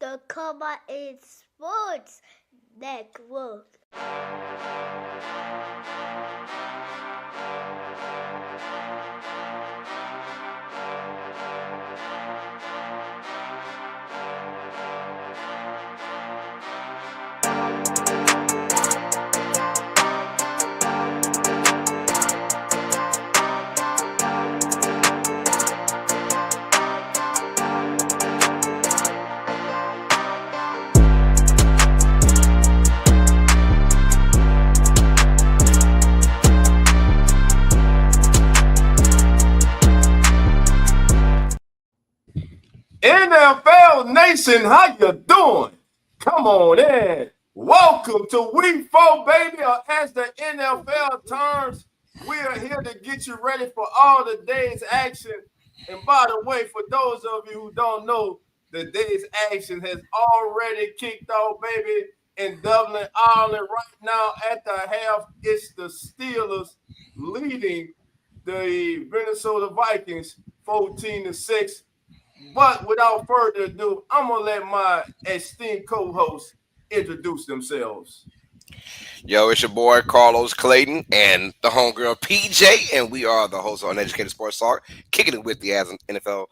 the Cowboy in Sports Network. NFL Nation, how you doing? Come on in. Welcome to Week 4, baby, or as the NFL turns. We are here to get you ready for all the day's action. And by the way, for those of you who don't know, the day's action has already kicked off, baby, in Dublin, Ireland. Right now at the half, it's the Steelers leading the Minnesota Vikings 14-6. But without further ado, I'm going to let my esteemed co-hosts introduce themselves. Yo, it's your boy Carlos Clayton and the homegirl PJ, and we are the hosts on Educated Sports Talk, kicking it with the as NFL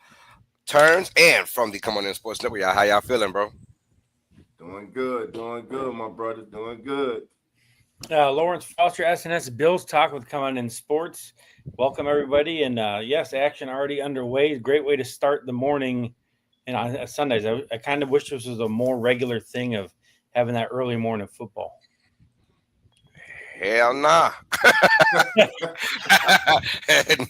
turns, and from the Come On In Sports Network. Y'all, how y'all feeling, bro? Doing good, my brother, doing good. Lawrence Foster, SNS Bills Talk with Come On In Sports. Welcome, everybody. And yes, action already underway. Great way to start the morning and on Sundays. I kind of wish this was a more regular thing of having that early morning football. Hell nah.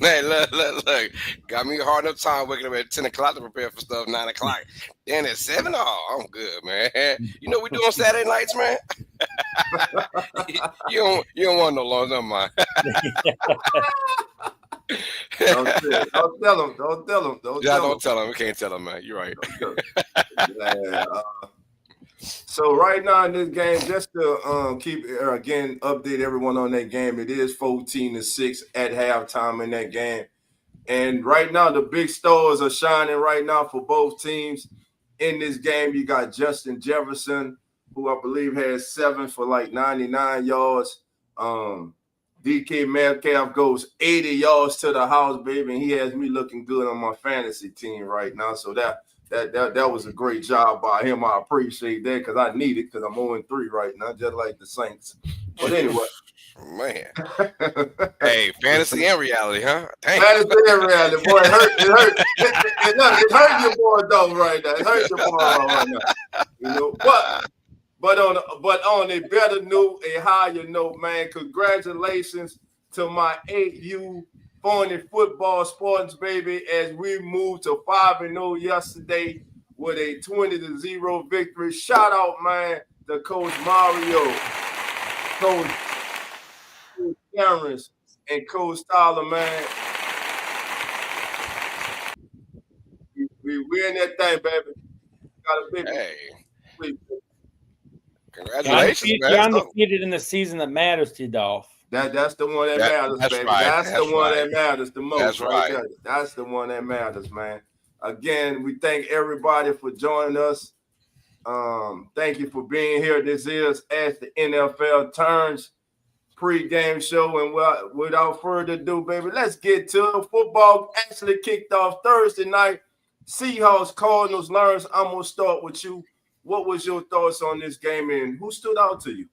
Man, look. Got me a hard enough time waking up at 10 o'clock to prepare for stuff, 9 o'clock. Then at 7, I'm good, man. You know what we do on Saturday nights, man? you don't want no long, never mind. Don't tell him. Don't tell him. We can't tell him, man. You're right. So right now in this game, just to keep again update everyone on that game, it is 14-6 at halftime in that game. And right now the big stars are shining right now for both teams. In this game, you got Justin Jefferson, who I believe has 7 for like 99 yards. DK Metcalf goes 80 yards to the house, baby, and he has me looking good on my fantasy team right now. So that was a great job by him. I appreciate that because I need it because I'm 0-3 right now, just like the Saints. But anyway. Man. Hey, fantasy and reality, huh? Dang. Fantasy and reality. Boy, it hurt your boy, though, right now. It hurt your boy right now. You know, but on a better note, a higher note, man, congratulations to my 8U Phony Football Spartans, baby, as we moved to 5-0 yesterday with a 20-0 victory. Shout out, man, to Coach Mario, Coach Cameron, and Coach Tyler, man. We win that thing, baby. Got a big hey. Congratulations, man. You're undefeated in the season that matters to you, Dolph. That's the one that matters, baby. Right. That's the one that matters the most. That's right. There. That's the one that matters, man. Again, we thank everybody for joining us. Thank you for being here. This is As the NFL Turns pre-game show. And without further ado, baby, let's get to it. Football actually kicked off Thursday night. Seahawks, Cardinals, Lawrence. I'm going to start with you. What was your thoughts on this game and who stood out to you?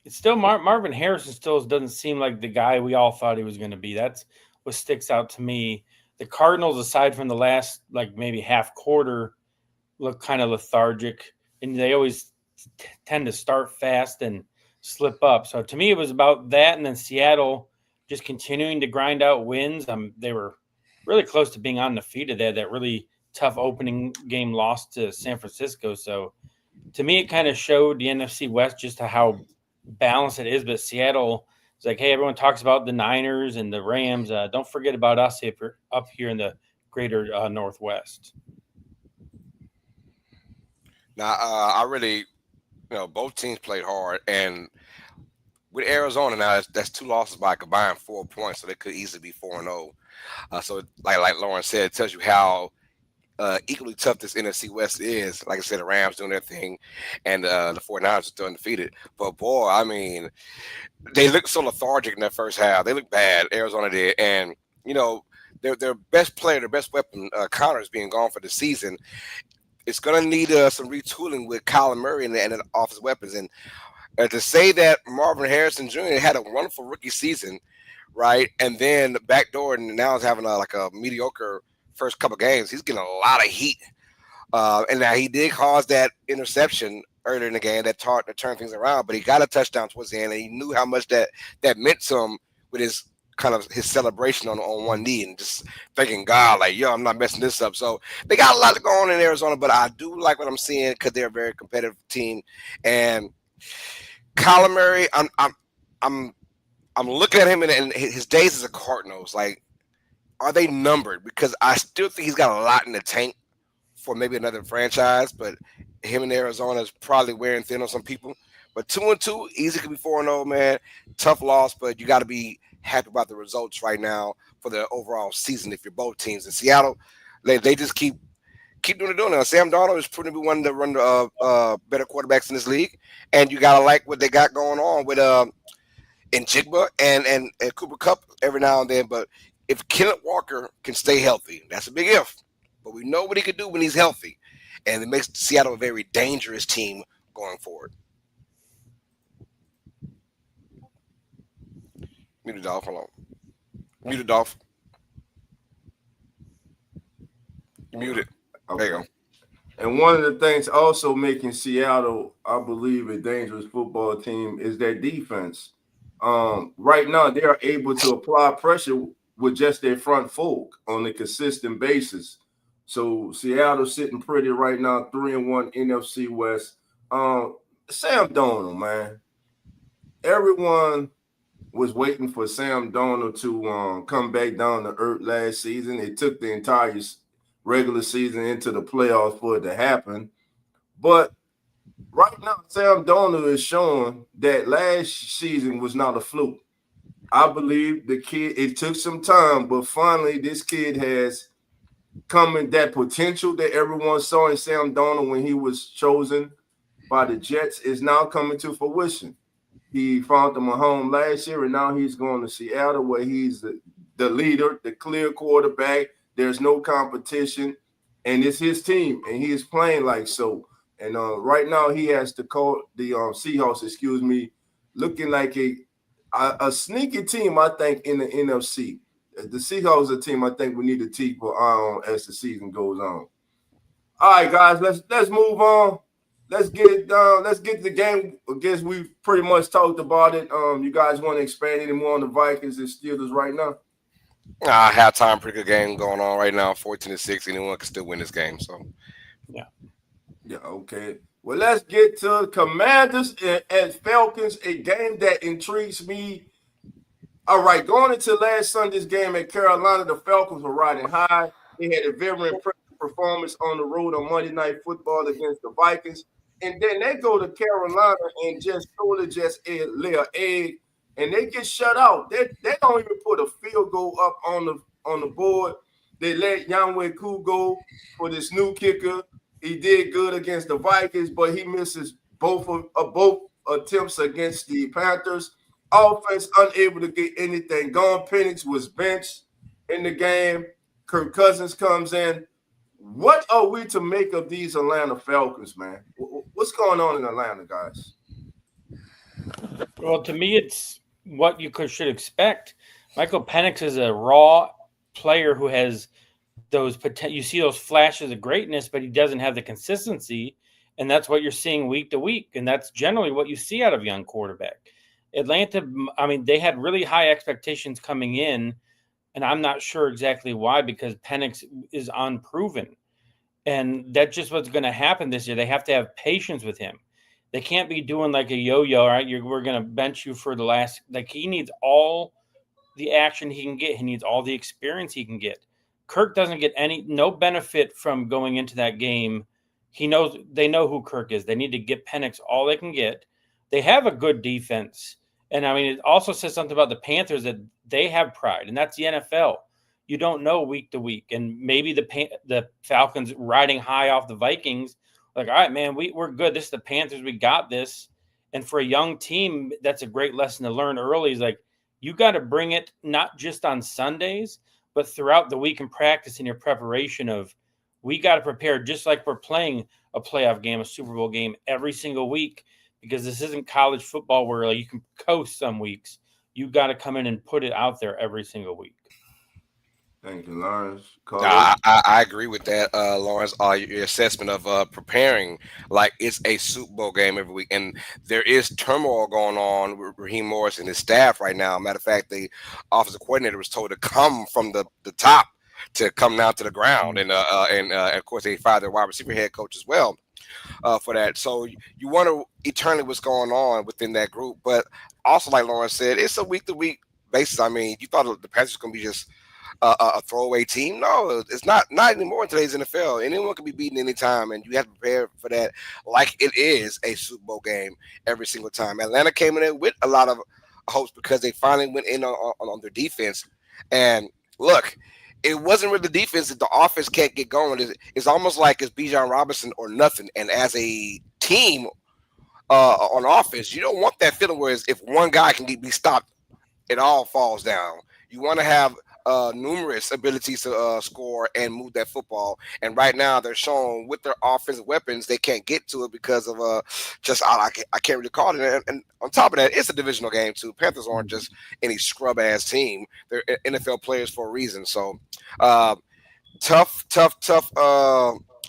It's still Marvin Harrison still doesn't seem like the guy we all thought he was going to be. That's what sticks out to me. The Cardinals, aside from the last like maybe half quarter, look kind of lethargic, and they always tend to start fast and slip up. So to me, it was about that, and then Seattle just continuing to grind out wins. They were really close to being undefeated. They had that really tough opening game loss to San Francisco. So to me, it kind of showed the NFC West just how balanced it is. But Seattle is like, hey, everyone talks about the Niners and the Rams. Don't forget about us up here in the greater Northwest. Now, I really, both teams played hard. And with Arizona now, that's 2 losses by a combined 4 points. So they could easily be 4-0. So like Lauren said, it tells you how equally tough this NFC West is. Like I said, the Rams doing their thing, and the 49ers are still undefeated. But boy, I mean, they looked so lethargic in that first half. They looked bad. Arizona did, and you know, their best player, their best weapon, Connor, is being gone for the season. It's going to need some retooling with Kyler Murray and the offensive weapons. And to say that Marvin Harrison Jr. had a wonderful rookie season, right, and then backdoor and now is having a mediocre first couple games, he's getting a lot of heat. And now he did cause that interception earlier in the game that turned things around, but he got a touchdown towards the end, and he knew how much that meant to him with his his celebration on one knee and just thanking God, like, yo, I'm not messing this up. So they got a lot to go on in Arizona, but I do like what I'm seeing because they're a very competitive team. And Kyler Murray, I'm looking at him and his days as a Cardinals. Like, are they numbered? Because I still think he's got a lot in the tank for maybe another franchise, but him in Arizona is probably wearing thin on some people. But 2-2, easy could be 4-0, man. Tough loss, but you got to be happy about the results right now for the overall season if you're both teams. In Seattle, they just keep doing it. Now, Sam Darnold is proving to be one of the better quarterbacks in this league, and you got to like what they got going on with Njigba and Cooper Kupp every now and then. But if Kenneth Walker can stay healthy, that's a big if. But we know what he could do when he's healthy, and it makes Seattle a very dangerous team going forward. Muted Dolph, hold on. Muted Dolph. You muted. Okay. There you go. And one of the things also making Seattle, I believe, a dangerous football team is their defense. Right now, they are able to apply pressure with just their front four on a consistent basis. So Seattle's sitting pretty right now, 3-1 NFC West. Sam Darnold, man. Everyone was waiting for Sam Darnold to come back down to earth last season. It took the entire regular season into the playoffs for it to happen. But right now, Sam Darnold is showing that last season was not a fluke. I believe the kid, it took some time, but finally this kid has come in that potential that everyone saw in Sam Darnold when he was chosen by the Jets is now coming to fruition. He found the Mahomes last year, and now he's going to Seattle where he's the leader, the clear quarterback. There's no competition, and it's his team, and he is playing like so. And right now he has to call the Seahawks, looking like a sneaky team, I think, in the NFC. The Seahawks are a team I think we need to keep an eye on as the season goes on. All right, guys, let's move on. Let's get it done. Let's get the game. I guess we've pretty much talked about it. You guys want to expand any more on the Vikings and Steelers right now? Halftime, pretty good game going on right now. 14-6. Anyone can still win this game. So, yeah. Okay. Well, let's get to Commanders and Falcons, a game that intrigues me. All right, going into last Sunday's game at Carolina, the Falcons were riding high. They had a very impressive performance on the road on Monday Night Football against the Vikings. And then they go to Carolina and just totally lay an egg, and they get shut out. They don't even put a field goal up on the board. They let Yanwe Koo go for this new kicker. He did good against the Vikings, but he misses both attempts against the Panthers. Offense unable to get anything going. Penix was benched in the game. Kirk Cousins comes in. What are we to make of these Atlanta Falcons, man? What's going on in Atlanta, guys? Well, to me, it's what you should expect. Michael Penix is a raw player who has those you see those flashes of greatness, but he doesn't have the consistency, and that's what you're seeing week to week, and that's generally what you see out of a young quarterback. Atlanta, I mean, they had really high expectations coming in, and I'm not sure exactly why, because Penix is unproven. And that's just what's going to happen this year. They have to have patience with him. They can't be doing like a yo-yo, right? We're going to bench you for the last – like he needs all the action he can get. He needs all the experience he can get. Kirk doesn't get no benefit from going into that game. They know who Kirk is. They need to get Penix all they can get. They have a good defense. And, I mean, it also says something about the Panthers that they have pride, and that's the NFL. you don't know week to week. And maybe the Falcons riding high off the Vikings, like, all right, man, we're good. This is the Panthers. We got this. And for a young team, that's a great lesson to learn early. Is like, you got to bring it not just on Sundays, but throughout the week in practice in your preparation of, we got to prepare just like we're playing a playoff game, a Super Bowl game every single week, because this isn't college football where like you can coast some weeks. You got to come in and put it out there every single week. Thank you, Lawrence. I agree with that, Lawrence. Your assessment of preparing like it's a Super Bowl game every week, and there is turmoil going on with Raheem Morris and his staff right now. Matter of fact, the offensive coordinator was told to come from the top to come down to the ground, and of course they fired their wide receiver head coach as well for that. So you wonder eternally what's going on within that group, but also like Lawrence said, it's a week to week basis. I mean, you thought the Panthers were going to be just a throwaway team. No, it's not anymore in today's NFL. Anyone can be beaten anytime, and you have to prepare for that like it is a Super Bowl game every single time. Atlanta came in with a lot of hopes because they finally went in on their defense. And look, it wasn't really the defense that the offense can't get going. It's almost like it's Bijan Robinson or nothing. And as a team on offense, you don't want that feeling where if one guy can be stopped, it all falls down. You want to have numerous abilities to score and move that football. And right now they're showing with their offensive weapons, they can't get to it because of I can't really call it. And on top of that, it's a divisional game too. Panthers aren't just any scrub ass team. They're NFL players for a reason. So tough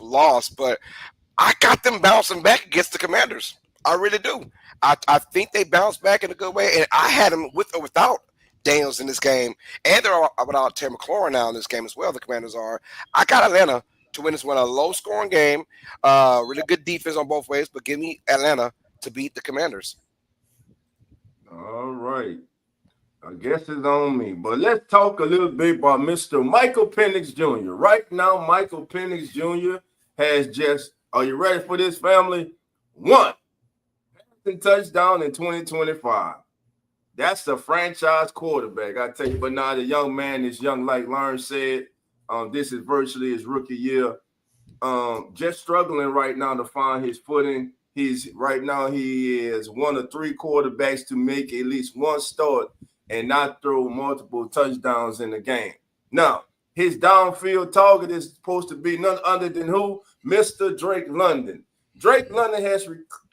loss, but I got them bouncing back against the Commanders. I really do. I think they bounced back in a good way, and I had them with or without Daniels in this game, and they're without Terry McLaurin now in this game as well. The Commanders are. I got Atlanta to win this one, a low-scoring game, really good defense on both ways, but give me Atlanta to beat the Commanders. All right. I guess it's on me, but let's talk a little bit about Mr. Michael Penix Jr. Right now, Michael Penix Jr. has just, are you ready for this, family? 1 passing touchdown in 2025. That's the franchise quarterback, I tell you. But now the young man is young, like Lawrence said. This is virtually his rookie year. Just struggling right now to find his footing. He is one of 3 quarterbacks to make at least one start and not throw multiple touchdowns in the game. Now, his downfield target is supposed to be none other than who? Mr. Drake London. Drake London has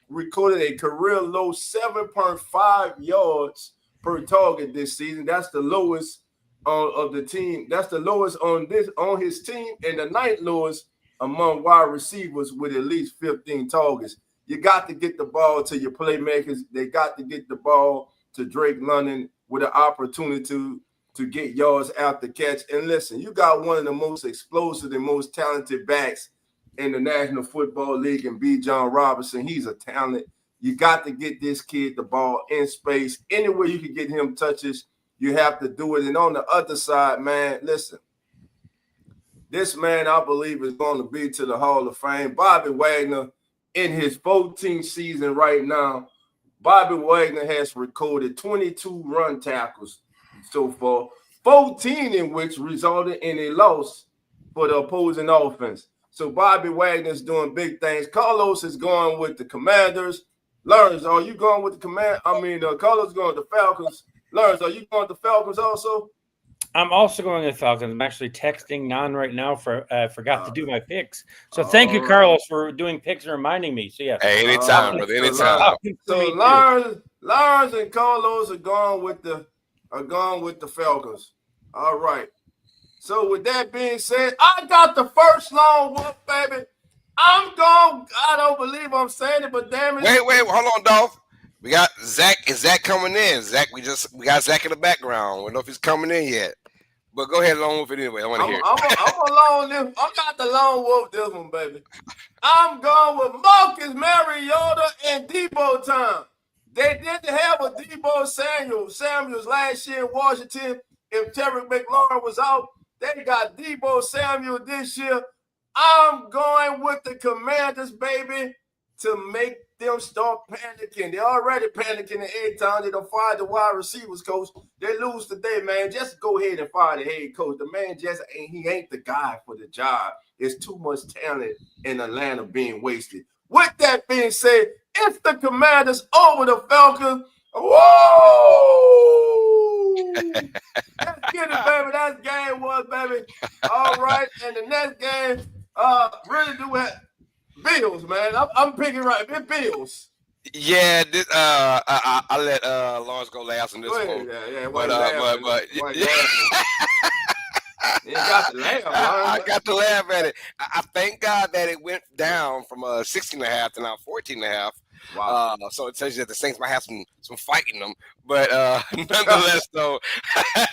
recorded a career low 7.5 yards per target this season. That's the lowest of the team. That's the lowest on his team, and the 9th lowest among wide receivers with at least 15 targets. You got to get the ball to your playmakers. They got to get the ball to Drake London with an opportunity to get yards after catch. And listen, you got one of the most explosive and most talented backs in the National Football League, and Bijan Robinson. He's a talent. You got to get this kid the ball in space. Anywhere you can get him touches, you have to do it. And on the other side, man, listen, this man, I believe, is going to be to the Hall of Fame. Bobby Wagner, in his 14th season right now, Bobby Wagner has recorded 22 run tackles so far, 14 in which resulted in a loss for the opposing offense. So Bobby Wagner's doing big things. Carlos is going with the Commanders. Lawrence, are you going with the Carlos going with the Falcons. Lawrence, are you going with the Falcons also? I'm also going with the Falcons. I'm actually texting Nan right now forgot to do my picks. So thank you, Carlos, for doing picks and reminding me. So yeah. Hey, anytime, brother. Anytime. So Lawrence and Carlos are going with the Falcons. All right. So with that being said, I got the first long one, baby. I don't believe I'm saying it, but damn it. Wait, hold on, Dolph. We got Zach. Is Zach coming in? Zach, we got Zach in the background. We don't know if he's coming in yet. But go ahead along with it anyway. I want to hear it. I'm along this. I got the long wolf this one, baby. I'm going with Marcus Mariota and Debo time. They didn't have a Debo Samuels last year in Washington. If Terry McLaurin was out, they got Debo Samuel this year. I'm going with the Commanders, baby. to make them start panicking. They're already panicking every time they don't fire the wide receivers coach. They lose today, man. Just go ahead and fire the head coach. The man just ain't the guy for the job. There's too much talent in Atlanta being wasted. With that being said, if the Commanders over the Falcons, whoa! Let's get it, baby. That's game one, baby. All right, and the next game, really do it. Bills, man. I'm picking right. It's Bills. Yeah, this, I let Lawrence go last on this one. Yeah, but you got to laugh. I got to laugh at it. I thank God that it went down from 16.5 to now 14.5. Wow. So it tells you that the Saints might have some fight in them. But nonetheless, though,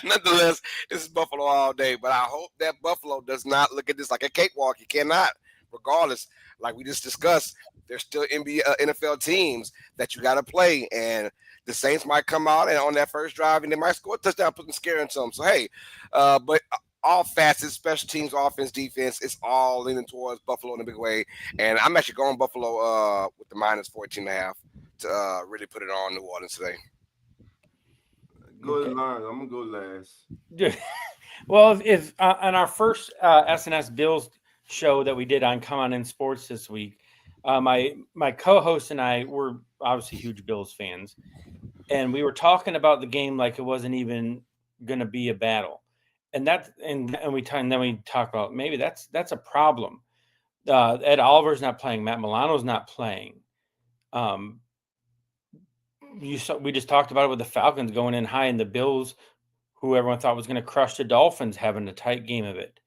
this is Buffalo all day. But I hope that Buffalo does not look at this like a cakewalk. You cannot, regardless. Like we just discussed, there's still NFL teams that you got to play, and the Saints might come out and on that first drive, and they might score a touchdown, put some scare into them. So hey, but all facets, special teams, offense, defense, it's all leaning towards Buffalo in a big way. And I'm actually going Buffalo with the minus 14.5 to really put it on New Orleans today. Good line. I'm gonna go last. Well, if on our first SNS Bills show that we did on Come On In Sports this week, my co-host and I were obviously huge Bills fans, and we were talking about the game like it wasn't even going to be a battle, and then we talk about maybe that's a problem. Ed Oliver's not playing, Matt Milano's not playing. We just talked about it with the Falcons going in high, and the Bills, who everyone thought was going to crush the Dolphins, having a tight game of it.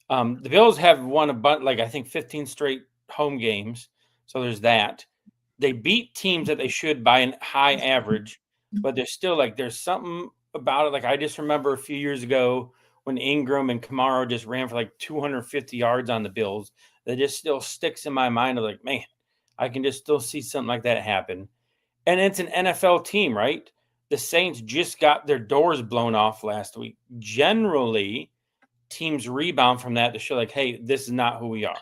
The Bills have won I think 15 straight home games. So there's that. They beat teams that they should by a high average, but there's still there's something about it. Like I just remember a few years ago when Ingram and Kamara just ran for 250 yards on the Bills. That just still sticks in my mind of man, I can just still see something like that happen. And it's an NFL team, right? The Saints just got their doors blown off last week. Generally, teams rebound from that to show hey, this is not who we are.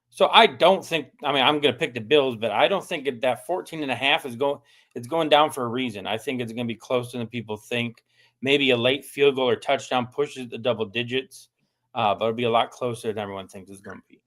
So I don't think, I'm going to pick the Bills, but I don't think that 14.5 it's going down for a reason. I think it's going to be closer than people think. Maybe a late field goal or touchdown pushes the double digits, but it'll be a lot closer than everyone thinks it's going to be.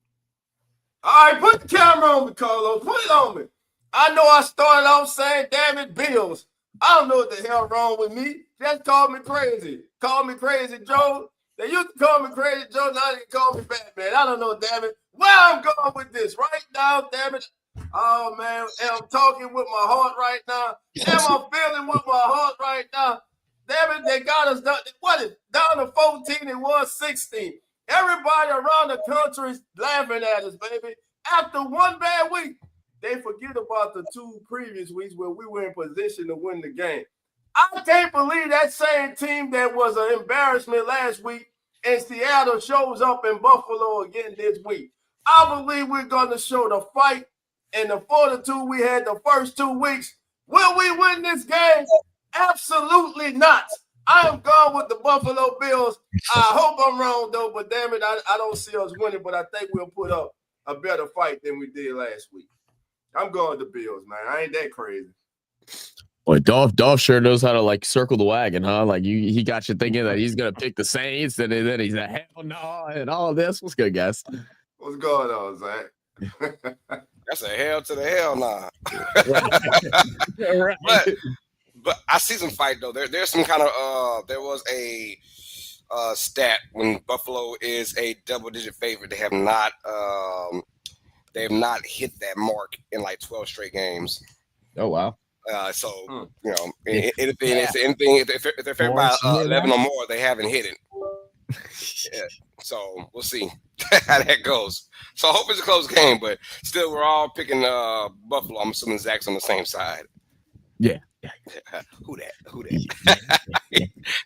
All right, put the camera on me, Carlos. Put it on me. I know I started off saying, damn it, Bills. I don't know what the hell wrong with me. Just call me crazy. Call me Crazy Joe. They used to call me Crazy Joe. Now they call me Batman. I don't know, damn it. Where I'm going with this right now, damn it. Oh, man. Am I talking with my heart right now? Am I feeling with my heart right now? Damn it, they got us down. What is down to 14 and 16? Everybody around the country is laughing at us, baby. After one bad week, they forget about the 2 previous weeks where we were in position to win the game. I can't believe that same team that was an embarrassment last week in Seattle shows up in Buffalo again this week. I believe we're going to show the fight and the fortitude we had the first 2 weeks. Will we win this game? Absolutely not. I am going with the Buffalo Bills. I hope I'm wrong, though, but damn it, I don't see us winning, but I think we'll put up a better fight than we did last week. I'm going with the Bills, man. I ain't that crazy. Boy, Dolph sure knows how to circle the wagon, huh? He got you thinking that he's gonna pick the Saints, and then he's like, hell no, and all this. What's good, guys? What's going on, Zach? That's a hell to the hell nah. Right. But I see some fight though. There's some kind of there was a stat when Buffalo is a double-digit favorite. They have not hit that mark in 12 straight games. Oh wow. So if they're favored by 11 or more, they haven't hit it. Yeah. So we'll see how that goes. So I hope it's a close game, but still, we're all picking Buffalo. I'm assuming Zach's on the same side. Yeah. Who that?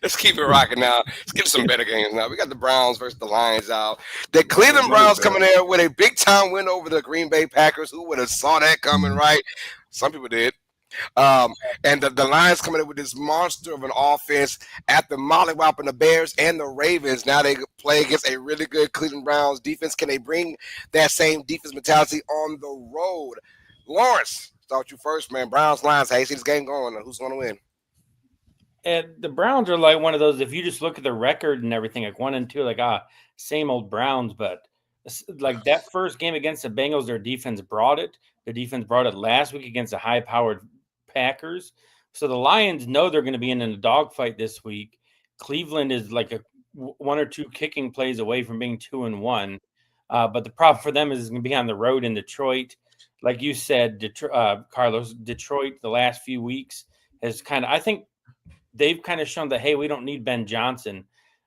Let's keep it rocking now. Let's get some better games now. We got the Browns versus the Lions out. The Cleveland Browns coming there with a big time win over the Green Bay Packers. Who would have saw that coming, right? Some people did. And the Lions coming in with this monster of an offense after mollywopping the Bears and the Ravens. Now they play against a really good Cleveland Browns defense. Can they bring that same defense mentality on the road? Lawrence, start you first, man. Browns, Lions. How you see this game going? Who's going to win? And the Browns are like one of those, if you just look at the record and everything, like 1-2, like, same old Browns. But like that first game against the Bengals, their defense brought it. The defense brought it last week against the high-powered Packers. So the Lions know they're going to be in a dogfight this week. Cleveland is like one or two kicking plays away from being 2-1. But the problem for them is going to be on the road in Detroit. Like you said, Carlos, Detroit the last few weeks has I think they've kind of shown that, hey, we don't need Ben Johnson.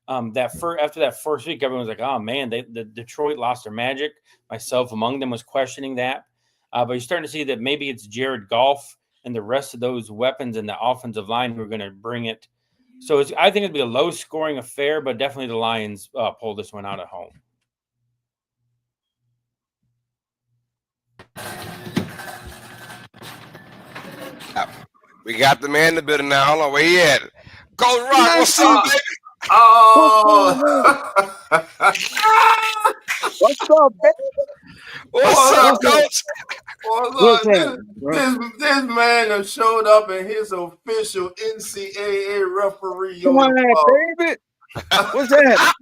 After that first week, everyone was like, oh, man, the Detroit lost their magic. Myself among them was questioning that. But you're starting to see that maybe it's Jared Goff and the rest of those weapons in the offensive line who are going to bring it. So I think it'd be a low-scoring affair, but definitely the Lions pull this one out at home. We got the man in the building now. Hold on, where he at? Coach Rock, what's up, baby? Oh, What's up, baby? What's up, Coach? This man has showed up in his official NCAA referee Come on, uniform. baby. What's that?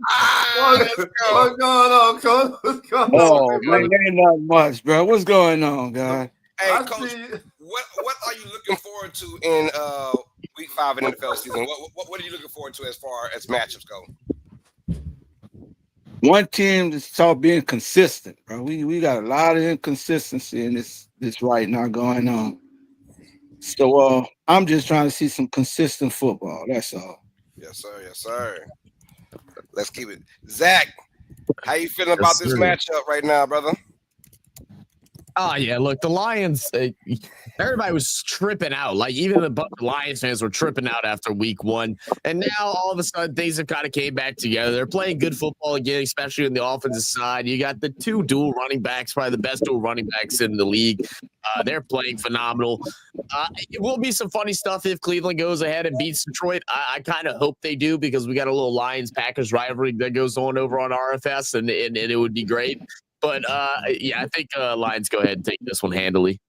What's going on, Coach? What's going Oh, on, man, ain't not much, bro. What's going on, guys? Hey, I Coach, see. what are you looking forward to in Week 5 in the NFL season? What are you looking forward to as far as matchups go? One team to start being consistent, bro. We got a lot of inconsistency in this right now going on. So I'm just trying to see some consistent football. That's all. Yes, sir. Yes, sir. Let's keep it. Zach, how you feeling about this matchup right now, brother? Oh, yeah. Look, the Lions, everybody was tripping out. Like, even the Lions fans were tripping out after week 1. And now, all of a sudden, things have kind of came back together. They're playing good football again, especially on the offensive side. You got the two dual running backs, probably the best dual running backs in the league. They're playing phenomenal. It will be some funny stuff if Cleveland goes ahead and beats Detroit. I kind of hope they do, because we got a little Lions-Packers rivalry that goes on over on RFS, and it would be great. But, yeah, I think Lions go ahead and take this one handily.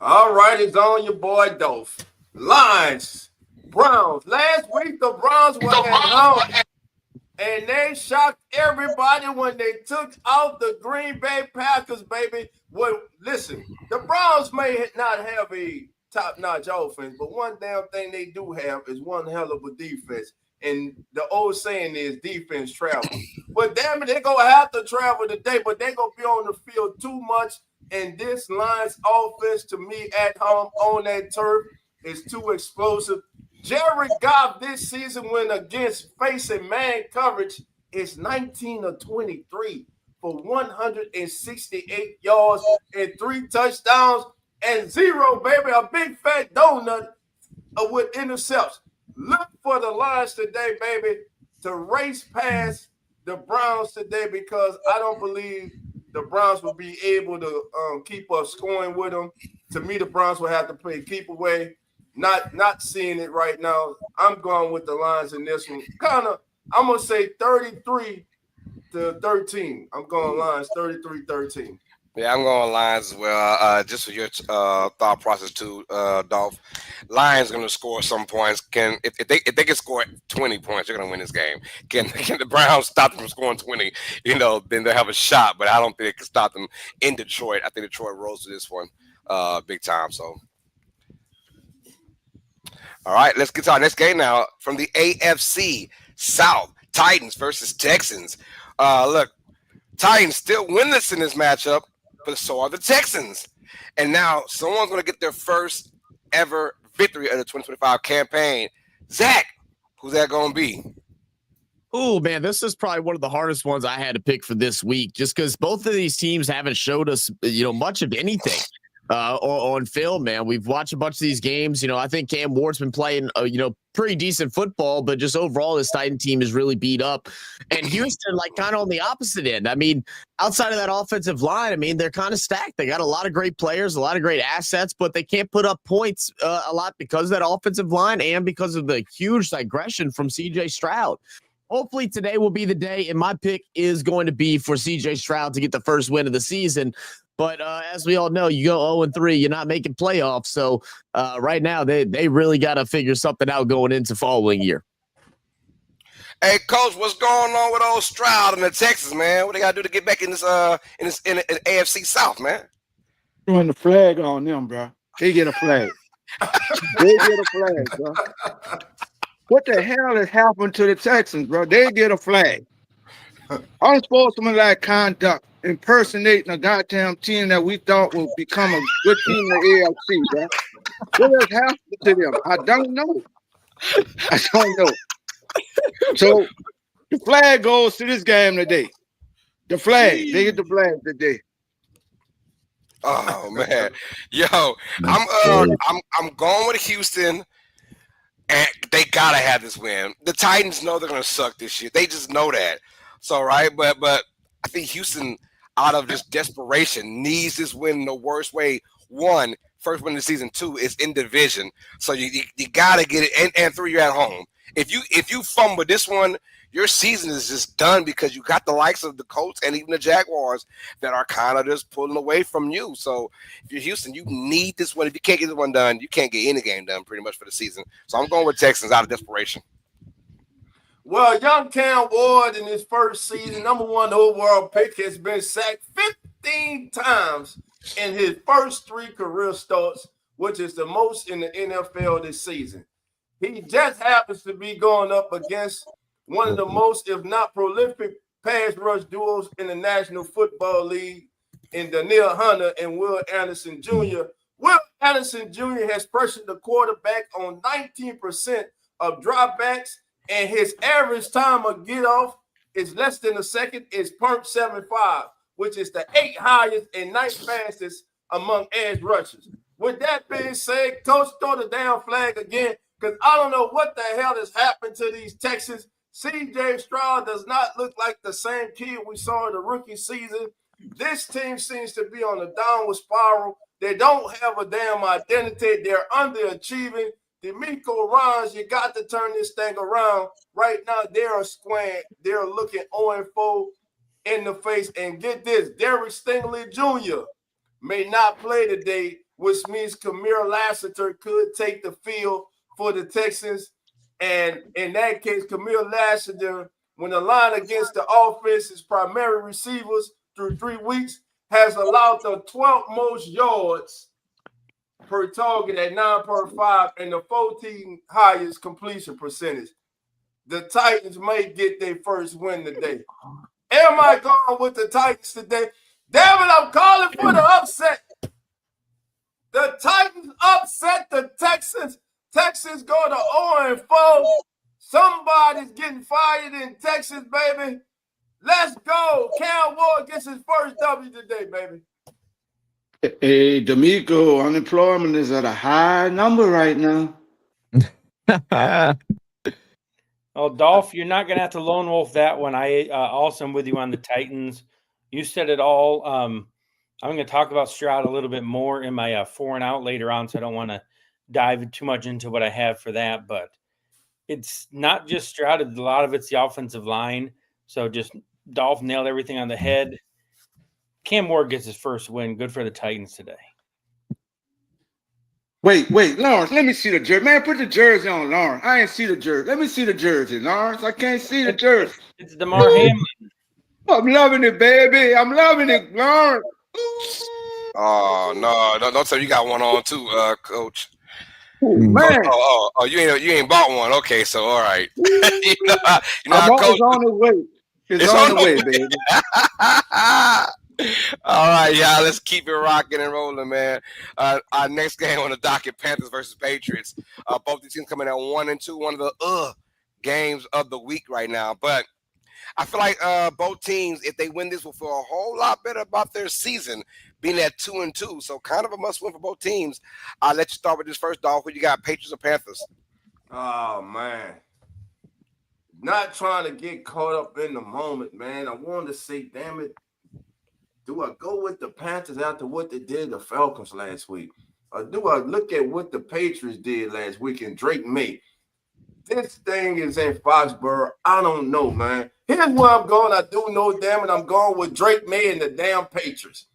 All right, it's on your boy, DOLPH. Lions, Browns. Last week, the Browns were at home, and they shocked everybody when they took out the Green Bay Packers, baby. Well, listen, the Browns may not have a top-notch offense, but one damn thing they do have is one hell of a defense. And the old saying is defense travel. But damn it, they're going to have to travel today, but they're going to be on the field too much. And this Lions offense, to me, at home on that turf is too explosive. Jared Goff this season, when against facing man coverage, is 19 of 23 for 168 yards and 3 touchdowns and 0, baby, a big fat donut with interceptions. Look for the Lions today, baby, to race past the Browns today, because I don't believe the Browns will be able to keep up scoring with them. To me, the Browns will have to play keep away. Not seeing it right now. I'm going with the Lions in this one. I'm going to say 33-13. I'm going Lions 33-13. Yeah, I'm going Lions as well. Just for your thought process too, Dolph. Lions going to score some points. If they can score 20 points, they're going to win this game. Can the Browns stop them from scoring 20? Then they'll have a shot. But I don't think they can stop them in Detroit. I think Detroit rolls to this one big time. So, all right, let's get to our next game now from the AFC South. Titans versus Texans. Look, Titans still winless in this matchup, but so are the Texans. And now someone's going to get their first ever victory of the 2025 campaign. Zach, who's that going to be? Oh, man, this is probably one of the hardest ones I had to pick for this week, just because both of these teams haven't showed us, much of anything on film, man. We've watched a bunch of these games. I think Cam Ward's been playing, pretty decent football, but just overall, this Titan team is really beat up. And Houston, kind of on the opposite end. I mean, outside of that offensive line, they're kind of stacked. They got a lot of great players, a lot of great assets, but they can't put up points a lot because of that offensive line and because of the huge digression from C.J. Stroud. hopefully today will be the day. And my pick is going to be for CJ Stroud to get the first win of the season. But as we all know, you go 0-3, you're not making playoffs. So right now, they really got to figure something out going into following year. Hey, Coach, what's going on with old Stroud in the Texas, man? What they got to do to get back in this in AFC South, man? Throwing the flag on them, bro. They get a flag. They get a flag, bro. What the hell has happened to the Texans, bro? They get a flag. Unsportsmanlike conduct, impersonating a goddamn team that we thought would become a good team in the AFC, bro. What has happened to them? I don't know. I don't know. So the flag goes to this game today. The flag. They get the flag today. Oh man, yo, I'm going with Houston, and they gotta have this win. The Titans know they're gonna suck this year. They just know that. So right, but I think Houston, out of just desperation, needs this win in the worst way. One, first win of the season. Two, it's in division, so you gotta get it. And three, you're at home. If you fumble this one, your season is just done because you got the likes of the Colts and even the Jaguars that are kind of just pulling away from you. So if you're Houston, you need this one. If you can't get this one done, you can't get any game done pretty much for the season. So I'm going with Texans out of desperation. Well, young Cam Ward in his first season, #1 overall pick, has been sacked 15 times in his first 3 career starts, which is the most in the NFL this season. He just happens to be going up against one of the most, if not prolific, pass rush duos in the National Football League in Danielle Hunter and Will Anderson Jr. Will Anderson Jr. has pressured the quarterback on 19% of dropbacks, and his average time of get off is less than a second. It's 0.75, which is the 8th highest and 9th fastest among edge rushers. With that being said, Coach, throw the down flag again, because I don't know what the hell has happened to these Texans. CJ Stroud does not look like the same kid we saw in the rookie season. This team seems to be on a downward spiral. They don't have a damn identity. They're underachieving. D'Amico Ryans, you got to turn this thing around. Right now, they're a squad. They're looking 0-4 in the face. And get this, Derek Stingley Jr. may not play today, which means Kamir Lassiter could take the field for the Texans. And in that case, Kamir Lassiter, when the line against the offense's primary receivers through 3 weeks, has allowed the 12th most yards per target at 9.5 and the 14th highest completion percentage. The Titans may get their first win today. Am I going with the Titans today? Damn it, I'm calling for the upset. The Titans upset the Texans. Texans go to 0-4. Somebody's getting fired in Texas, baby. Let's go. Cam Ward gets his first W today, baby. Hey, D'Amico, unemployment is at a high number right now. Oh, Dolph, you're not going to have to lone wolf that one. I also am with you on the Titans. You said it all. I'm going to talk about Stroud a little bit more in my 4 and out later on, so I don't want to dive too much into what I have for that. But it's not just Stroud. A lot of it's the offensive line. So just Dolph nailed everything on the head. Cam Ward gets his first win. Good for the Titans today. Wait, Lawrence, let me see the jersey. Man, put the jersey on, Lawrence. I ain't see the jersey. Let me see the jersey, Lawrence. I can't see the jersey. It's DeMar Hamlin. I'm loving it, baby. I'm loving it, Lawrence. Oh no, don't tell me you got one on too, Coach. Man. Oh, you ain't bought one. Okay, so all right. you know Coach, it's on the way. It's on the way, baby. All right, y'all. Let's keep it rocking and rolling, man. Our next game on the docket: Panthers versus Patriots. Both these teams coming at 1-2, one of the games of the week right now. But I feel like both teams, if they win this, will feel a whole lot better about their season, being at 2-2. So kind of a must-win for both teams. I'll let you start with this first, dog. Who you got, Patriots or Panthers? Oh, man. Not trying to get caught up in the moment, man. I wanted to say, damn it, do I go with the Panthers after what they did to the Falcons last week? Or do I look at what the Patriots did last week and Drake May? This thing is in Foxborough. I don't know, man. Here's where I'm going. I do know, damn it, I'm going with Drake May and the damn Patriots.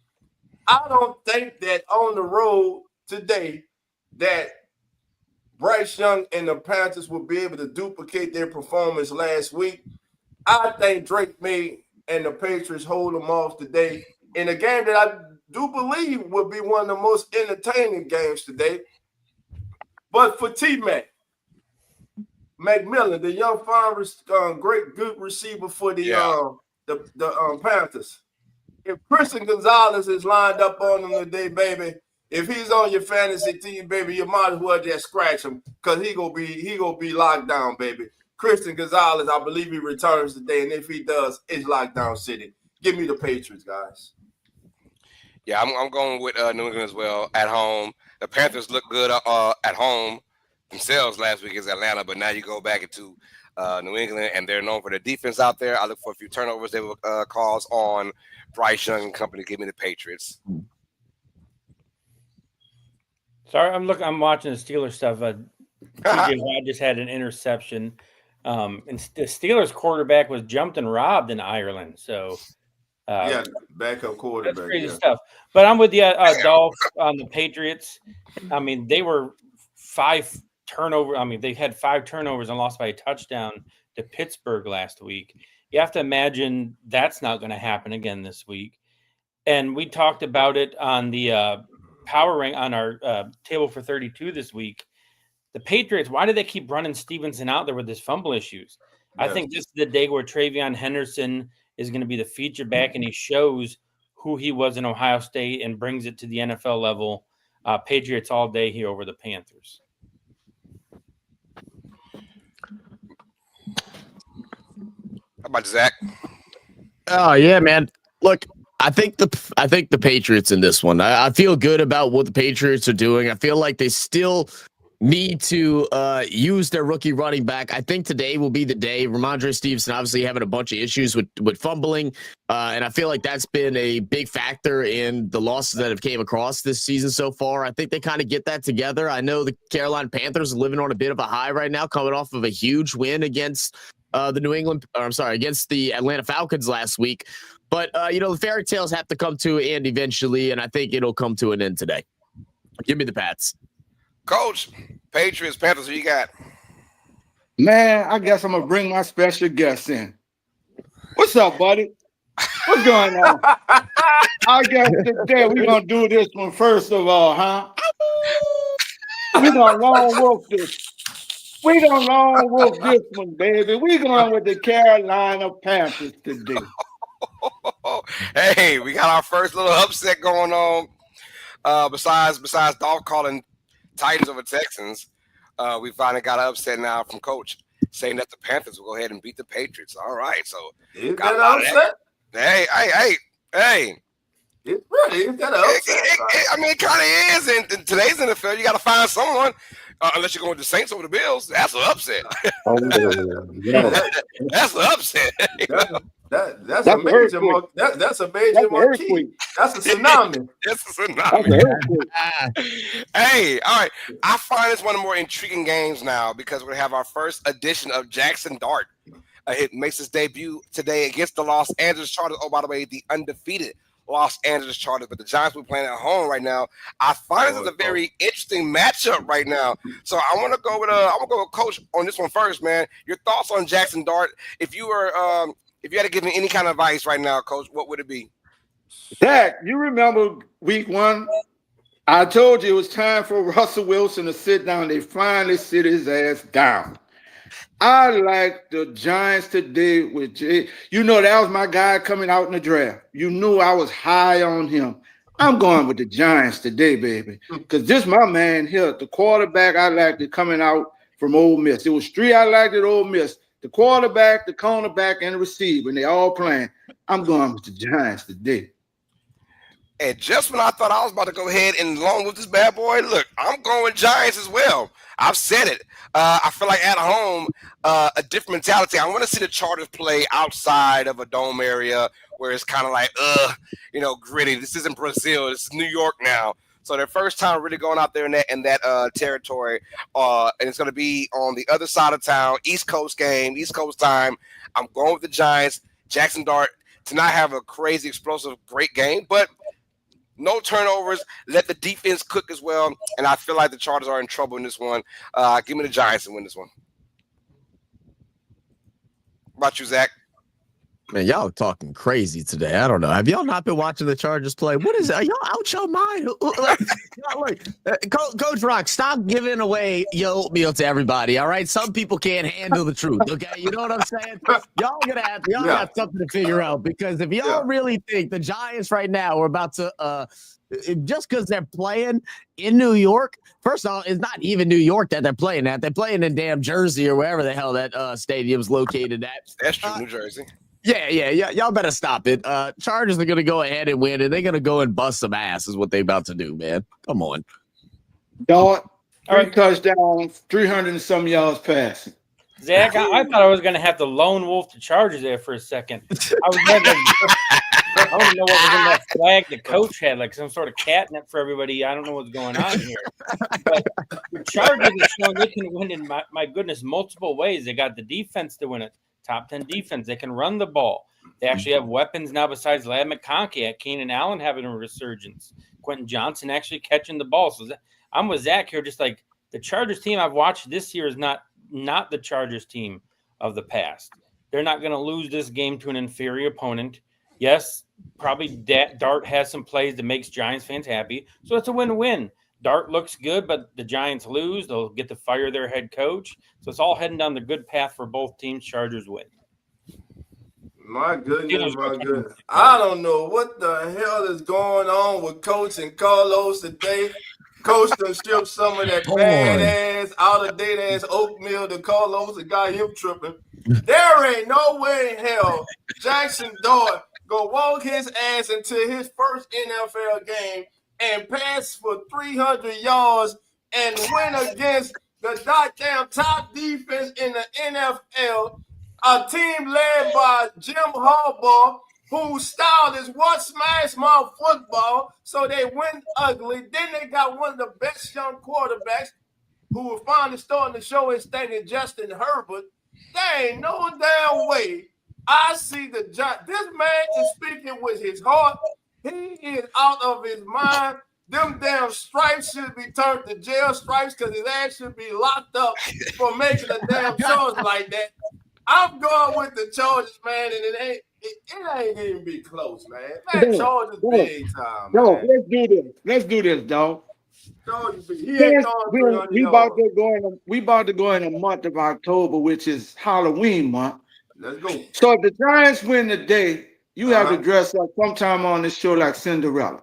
I don't think that on the road today that Bryce Young and the Panthers will be able to duplicate their performance last week. I think Drake May and the Patriots hold them off today in a game that I do believe will be one of the most entertaining games today. But for T-Mac, McMillan, the young fine, great good receiver for the Panthers. If Christian Gonzalez is lined up on him today, baby, if he's on your fantasy team, baby, you might as well just scratch him because he gonna be locked down, baby. Christian Gonzalez, I believe he returns today, and if he does, it's lockdown city. Give me the Patriots, guys. Yeah, I'm going with New England as well at home. The Panthers look good at home themselves last week against Atlanta, but now you go back into New England, and they're known for their defense out there. I look for a few turnovers they will cause on Bryce Young and company. Give me the Patriots. Sorry, I'm watching the Steelers stuff. TJ Watt just had an interception. And the Steelers quarterback was jumped and robbed in Ireland. So backup quarterback. That's crazy stuff. But I'm with the Dolph on the Patriots. I mean, they were 5 turnovers. I mean, they had 5 turnovers and lost by a touchdown to Pittsburgh last week. You have to imagine that's not going to happen again this week. And we talked about it on the power rank on our table for 32 this week. The Patriots, why do they keep running Stevenson out there with his fumble issues? Yes. I think this is the day where Travion Henderson is going to be the feature back, and he shows who he was in Ohio State and brings it to the NFL level. Patriots all day here over the Panthers. How about Zach? Oh yeah, man. Look, I think the Patriots in this one. I feel good about what the Patriots are doing. I feel like they still need to use their rookie running back. I think today will be the day. Ramondre Stevenson obviously having a bunch of issues with fumbling, and I feel like that's been a big factor in the losses that have came across this season so far. I think they kind of get that together. I know the Carolina Panthers are living on a bit of a high right now, coming off of a huge win against against the Atlanta Falcons last week. But the fairy tales have to come to an end eventually, and I think it'll come to an end today. Give me the Pats. Coach, Patriots, Panthers, who you got? Man, I guess I'm going to bring my special guest in. What's up, buddy? What's going on? I guess today we're going to do this one first of all, huh? We're going to long wolf this. We're going to long wolf this one, baby. We're going with the Carolina Panthers today. Hey, we got our first little upset going on. Besides Dolph calling Titans over Texans, we finally got an upset now from Coach saying that the Panthers will go ahead and beat the Patriots. All right, so is that an upset? Hey. It's really is that an upset? I mean, it kind of is. In today's NFL, you got to find someone. Unless you're going with the Saints over the Bills, that's an upset. That's an upset. That's a major marquee. That's a tsunami. That's a tsunami. Hey, all right. I find this one of the more intriguing games now because we have our first edition of Jackson Dart. It makes his debut today against the Los Angeles Chargers. Oh, by the way, the undefeated Los Angeles Chargers, but the Giants will be playing at home right now. I find this is a very interesting matchup right now. So I want to go with Coach on this one first, man. Your thoughts on Jackson Dart? If you had to give me any kind of advice right now, Coach, what would it be? Dak, you remember week 1? I told you it was time for Russell Wilson to sit down. They finally sit his ass down. I like the Giants today with Jay. You know, that was my guy coming out in the draft. You knew I was high on him. I'm going with the Giants today, baby, because this my man here, the quarterback I liked it coming out from Ole Miss. It was 3 I liked at Ole Miss. The quarterback, the cornerback, and the receiver, and they all playing. I'm going with the Giants today. And just when I thought I was about to go ahead and along with this bad boy, look, I'm going Giants as well. I've said it. I feel like at home, a different mentality. I want to see the Chargers play outside of a dome area where it's kind of like, gritty. This isn't Brazil. This is New York now. So their first time really going out there in that territory, and it's going to be on the other side of town, East Coast game, East Coast time. I'm going with the Giants. Jackson Dart to not have a crazy, explosive, great game, but no turnovers. Let the defense cook as well. And I feel like the Chargers are in trouble in this one. Give me the Giants to win this one. What about you, Zach? Man, y'all talking crazy today. I don't know. Have y'all not been watching the Chargers play? What is it? Are y'all out your mind? Coach Rock, stop giving away your oatmeal to everybody. All right, some people can't handle the truth. Okay, you know what I'm saying? Y'all got something to figure out, because if y'all really think the Giants right now are about to just because they're playing in New York. First of all, it's not even New York that they're playing at. They're playing in damn Jersey or wherever the hell that stadium's located at. That's true, New Jersey. Yeah. Y'all better stop it. Chargers are going to go ahead and win, and they're going to go and bust some ass is what they about to do, man. Come on. Don't. Three touchdowns, 300 and some yards passing. Zach, I thought I was going to have to lone wolf the Chargers there for a second. I don't know what was in that flag the coach had, like some sort of catnip for everybody. I don't know what's going on here. But the Chargers are showing they can win in, my goodness, multiple ways. They got the defense to win it. Top 10 defense. They can run the ball. They actually have weapons now besides Ladd McConkey. Keenan Allen having a resurgence. Quentin Johnson actually catching the ball. So I'm with Zach here. Just like the Chargers team I've watched this year is not the Chargers team of the past. They're not going to lose this game to an inferior opponent. Yes, probably Dart has some plays that makes Giants fans happy. So it's a win-win. Dart looks good, but the Giants lose. They'll get to fire their head coach. So it's all heading down the good path for both teams. Chargers win. My goodness. I don't know what the hell is going on with Coach and Carlos today. Coach done shipped some of that bad-ass, out-of-date-ass oatmeal to Carlos and got him tripping. There ain't no way in hell Jackson Dart go walk his ass into his first NFL game and pass for 300 yards and win against the goddamn top defense in the NFL, a team led by Jim Harbaugh, whose style is what smash mouth football, so they win ugly. Then they got one of the best young quarterbacks who will finally starting to show his thing in Justin Herbert. There ain't no damn way I see the Giants. This man is speaking with his heart. He is out of his mind. Them damn stripes should be turned to jail stripes because his ass should be locked up for making a damn charge like that. I'm going with the Chargers, man, and it ain't even be close, man. Man, Chargers big time, man. No, let's do this, dog. We about to go in a month of October, which is Halloween month. Let's go. So if the Giants win today, you have to dress up sometime on this show like Cinderella.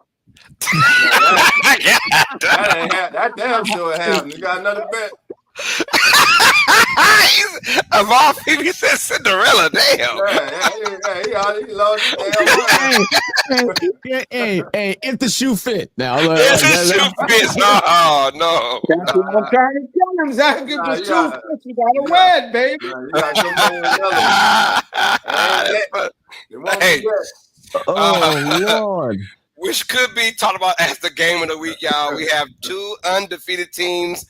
That damn sure happened. You got another bet? Of all people, he said Cinderella. Damn. He lost Hey, if the shoe fit. Now, if the shoe fits. No. That's what I'm trying to tell him, Zach. If the shoe fits, you gotta wear it, baby. Lord. Which could be talked about as the game of the week, y'all. We have two undefeated teams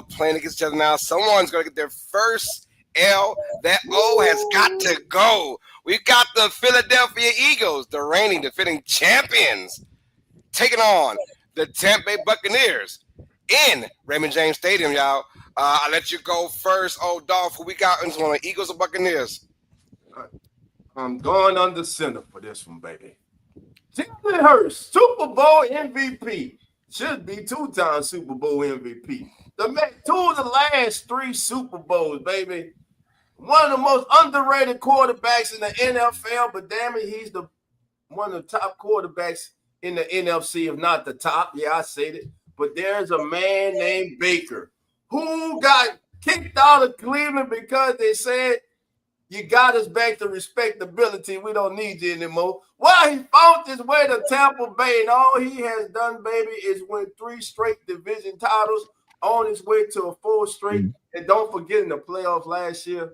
playing against each other now. Someone's going to get their first L. That O has got to go. We've got the Philadelphia Eagles, the reigning defending champions, taking on the Tampa Bay Buccaneers in Raymond James Stadium, y'all. I'll let you go first, old Dolph. Who we got in this one, Eagles or Buccaneers? I'm going under center for this one, baby. Jalen Hurst, Super Bowl MVP. Should be two-time Super Bowl MVP. Two of the last three Super Bowls, baby. One of the most underrated quarterbacks in the NFL, but damn it, he's one of the top quarterbacks in the NFC, if not the top. Yeah, I said it. But there's a man named Baker who got kicked out of Cleveland because they said, you got us back to respectability. We don't need you anymore. Well, he found his way to Tampa Bay, and all he has done, baby, is win 3 straight division titles on his way to a 4 straight. And don't forget, in the playoffs last year,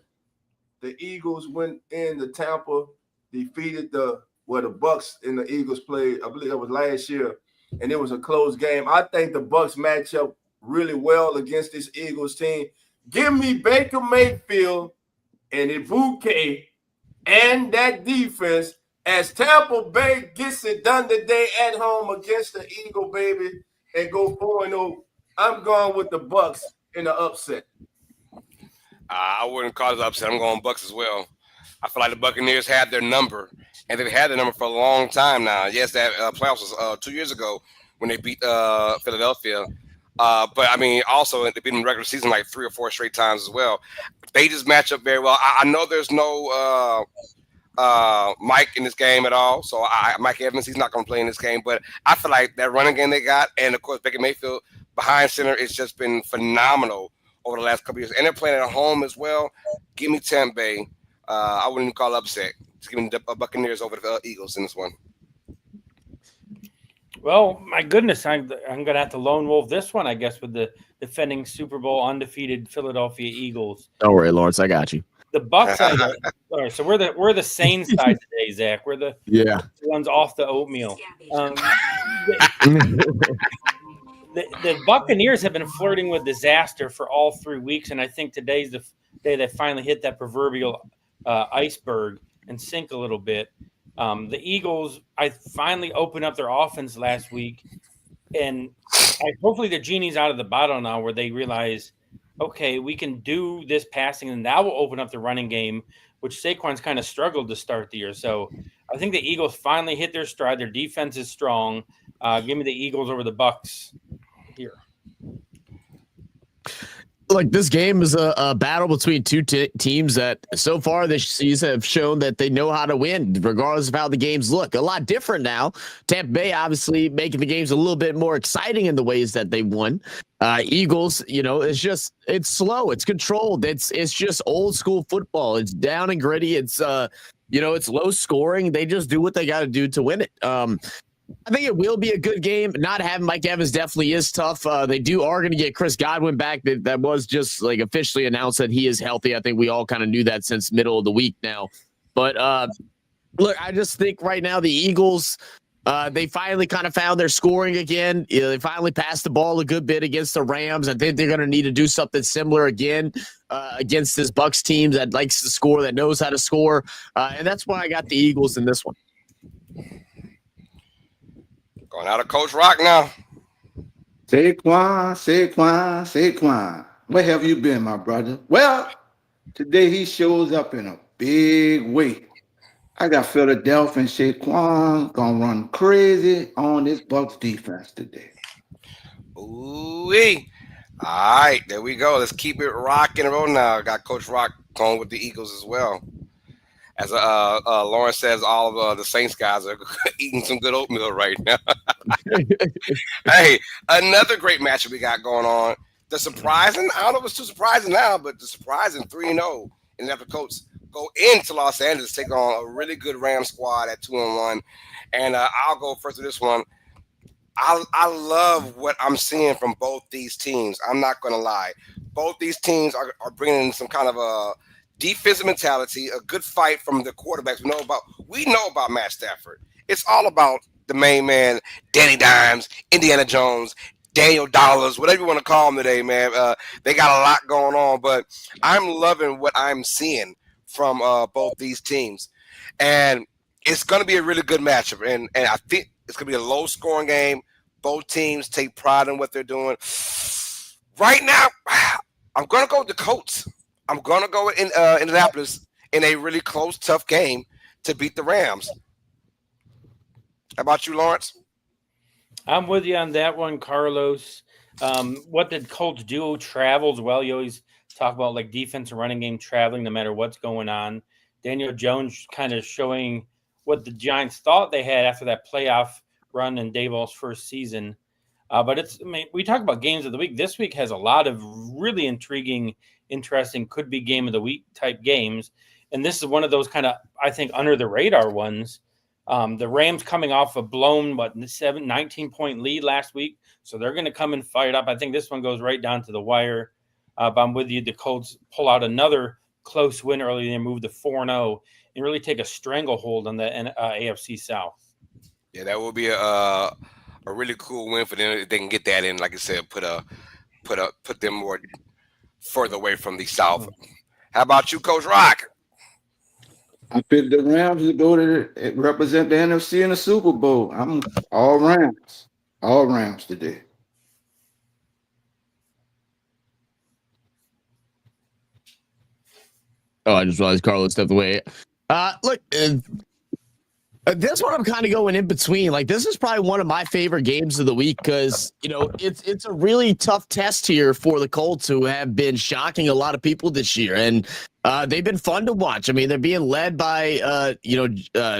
the Eagles went into Tampa, defeated the Bucks and the Eagles played. I believe that was last year. and it was a close game. I think the Bucs match up really well against this Eagles team. Give me Baker Mayfield and Ibuke and that defense as Tampa Bay gets it done today at home against the Eagle, baby, and go 4-0. I'm going with the Bucs in the upset. I wouldn't call it upset. I'm going Bucs as well. I feel like the Buccaneers had their number, and they've had their number for a long time now. Yes, that playoffs was 2 years ago when they beat Philadelphia. But, I mean, also they've been in the regular season like 3 or 4 straight times as well. They just match up very well. I know there's no Mike in this game at all. So Mike Evans, he's not going to play in this game. But I feel like that running game they got, and, of course, Baker Mayfield behind center, it's just been phenomenal over the last couple of years. And they're playing at home as well. Give me Tampa Bay. I wouldn't even call it upset. Just give me the Buccaneers over the Eagles in this one. Well, my goodness, I'm going to have to lone wolf this one, I guess, with the defending Super Bowl undefeated Philadelphia Eagles. Don't worry, Lawrence, I got you. The Bucs. All right, so we're the sane side today, Zach. We're the ones off the oatmeal. The Buccaneers have been flirting with disaster for all 3 weeks, and I think today's the day they finally hit that proverbial iceberg and sink a little bit. The Eagles, I finally opened up their offense last week, and hopefully the genie's out of the bottle now where they realize, okay, we can do this passing, and that will open up the running game, which Saquon's kind of struggled to start the year. So I think the Eagles finally hit their stride. Their defense is strong. Give me the Eagles over the Bucs here. Like, this game is a battle between two teams that so far this season have shown that they know how to win, regardless of how the games look. A lot different now. Tampa Bay obviously making the games a little bit more exciting in the ways that they won. Eagles, it's slow, it's controlled, it's just old school football. It's down and gritty. It's it's low scoring. They just do what they got to do to win it. I think it will be a good game. Not having Mike Evans definitely is tough. They are going to get Chris Godwin back. That was just like officially announced that he is healthy. I think we all kind of knew that since middle of the week now. But look, I just think right now the Eagles, they finally kind of found their scoring again. They finally passed the ball a good bit against the Rams. I think they're going to need to do something similar again against this Bucs team that likes to score, that knows how to score. And that's why I got the Eagles in this one. Going out of Coach Rock now. Saquon. Where have you been, my brother? Well, today he shows up in a big way. I got Philadelphia and Saquon gonna run crazy on this Bucs defense today. Ooh-wee. All right, there we go. Let's keep it rocking and roll now. Got Coach Rock going with the Eagles as well. As Lawrence says, all of the Saints guys are eating some good oatmeal right now. Hey, another great matchup we got going on. The surprising, I don't know if it's too surprising now, but the surprising 3-0 and after Colts go into Los Angeles, take on a really good Rams squad at 2-1. And I'll go first with this one. I love what I'm seeing from both these teams. I'm not going to lie. Both these teams are bringing some kind of a defensive mentality, a good fight from the quarterbacks. We know about Matt Stafford. It's all about the main man, Danny Dimes, Indiana Jones, Daniel Dollars, whatever you want to call him today, man. They got a lot going on, but I'm loving what I'm seeing from both these teams. And it's going to be a really good matchup. And I think it's going to be a low-scoring game. Both teams take pride in what they're doing. Right now, I'm going to go with the Colts. I'm going to go in Indianapolis in a really close, tough game to beat the Rams. How about you, Lawrence? I'm with you on that one, Carlos. What did Colts do? Travels well. You always talk about like defense and running game traveling no matter what's going on. Daniel Jones kind of showing what the Giants thought they had after that playoff run in Daboll's first season. But we talk about games of the week. This week has a lot of really intriguing, interesting, could be game of the week type games. And this is one of those kind of, I think, under the radar ones. The Rams coming off a blown, 19-point lead last week. So they're going to come and fight up. I think this one goes right down to the wire. But I'm with you. The Colts pull out another close win early and move to 4-0 and really take a stranglehold on the AFC South. Yeah, that will be a a really cool win for them if they can get that in. Like I said, put them more further away from the South. How about you, Coach Rock? I picked the Rams to go to represent the NFC in the Super Bowl. I'm all Rams today. Oh, I just realized Carlos stepped away. Look, this one I'm kind of going in between. Like, this is probably one of my favorite games of the week because, you know, it's a really tough test here for the Colts, who have been shocking a lot of people this year. And they've been fun to watch. I mean, they're being led by,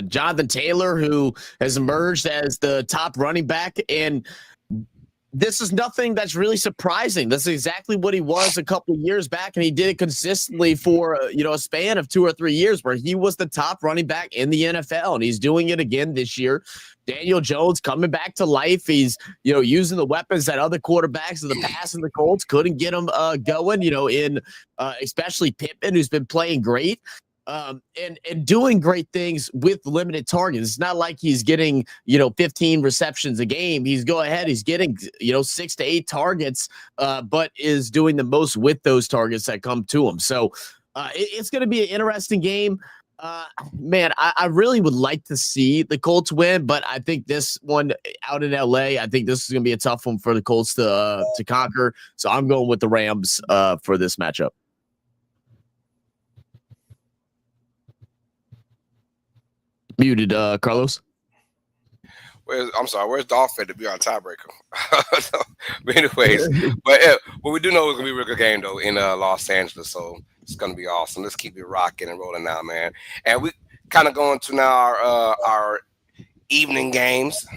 Jonathan Taylor, who has emerged as the top running back. And this is nothing that's really surprising. This is exactly what he was a couple of years back, and he did it consistently for a span of 2 or 3 years where he was the top running back in the NFL, and he's doing it again this year. Daniel Jones coming back to life. He's using the weapons that other quarterbacks of the past in the Colts couldn't get him going. In especially Pittman, who's been playing great. And doing great things with limited targets. It's not like he's getting 15 receptions a game. He's getting 6 to 8 targets, but is doing the most with those targets that come to him. So it's going to be an interesting game. Man, I really would like to see the Colts win, but I think this one out in LA, I think this is going to be a tough one for the Colts to conquer. So I'm going with the Rams for this matchup. Muted, Carlos. I'm sorry, where's Dolph to be our tiebreaker? But anyways, but we do know it's gonna be a real good game though in Los Angeles, so it's gonna be awesome. Let's keep it rocking and rolling now, man. And we kind of going to now our evening games.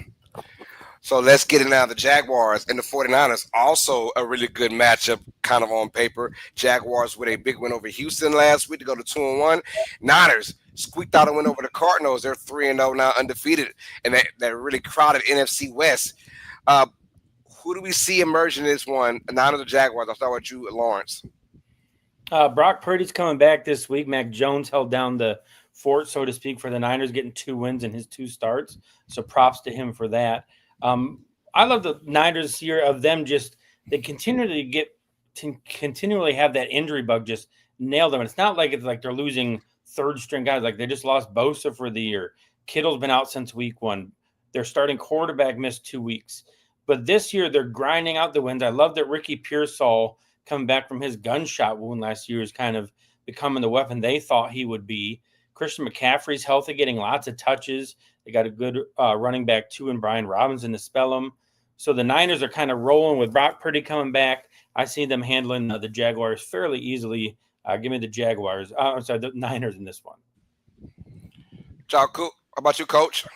So let's get it now. The Jaguars and the 49ers, also a really good matchup, kind of on paper. Jaguars with a big win over Houston last week to go to 2-1. Niners squeaked out a win over the Cardinals. They're 3-0 now, undefeated, and that really crowded NFC West. Who do we see emerging in this one? Niners or Jaguars? I'll start with you, Lawrence. Brock Purdy's coming back this week. Mac Jones held down the fort, so to speak, for the Niners, getting 2 wins in his 2 starts. So props to him for that. I love the Niners here of them they continually have that injury bug just nail them. And it's not like it's like they're losing third string guys. Like they just lost Bosa for the year. Kittle's been out since week 1. Their starting quarterback missed 2 weeks. But this year they're grinding out the wins. I love that Ricky Pearsall coming back from his gunshot wound last year is kind of becoming the weapon they thought he would be. Christian McCaffrey's healthy, getting lots of touches. They got a good running back too in Brian Robinson to spell them. So the Niners are kind of rolling with Brock Purdy coming back. I see them handling the Jaguars fairly easily. Give me the Jaguars. I'm sorry, the Niners in this one. How about you, Coach?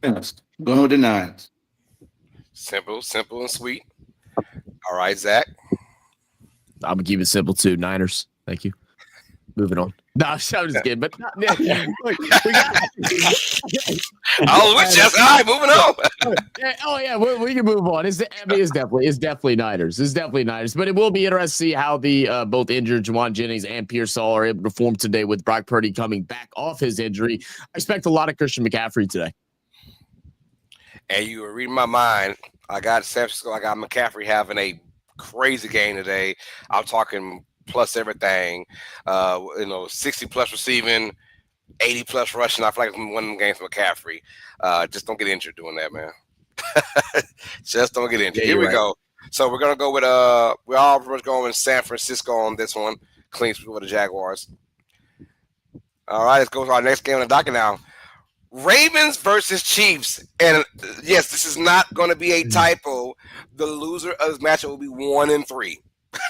Yes. Going with the Niners. Simple and sweet. All right, Zach. I'm going to keep it simple too. Niners. Thank you. Moving on. No, I'm just kidding. But look, we got. All right, moving on. Oh yeah, we can move on. It's definitely Niners. It's definitely Niners. But it will be interesting to see how the both injured Juwan Jennings and Pearsall are able to perform today with Brock Purdy coming back off his injury. I expect a lot of Christian McCaffrey today. And you were reading my mind. I got San Francisco. I got McCaffrey having a crazy game today. I'm talking plus everything, 60 plus receiving, 80 plus rushing. I feel like it's one of them games for McCaffrey. Just don't get injured doing that, man. Just don't get injured. Yeah, Here we go. So we're gonna go with we're all pretty much going with San Francisco on this one. Clean sweep with the Jaguars. All right, let's go to our next game on the docket now. Ravens versus Chiefs. And yes, this is not going to be a typo. The loser of this matchup will be 1-3.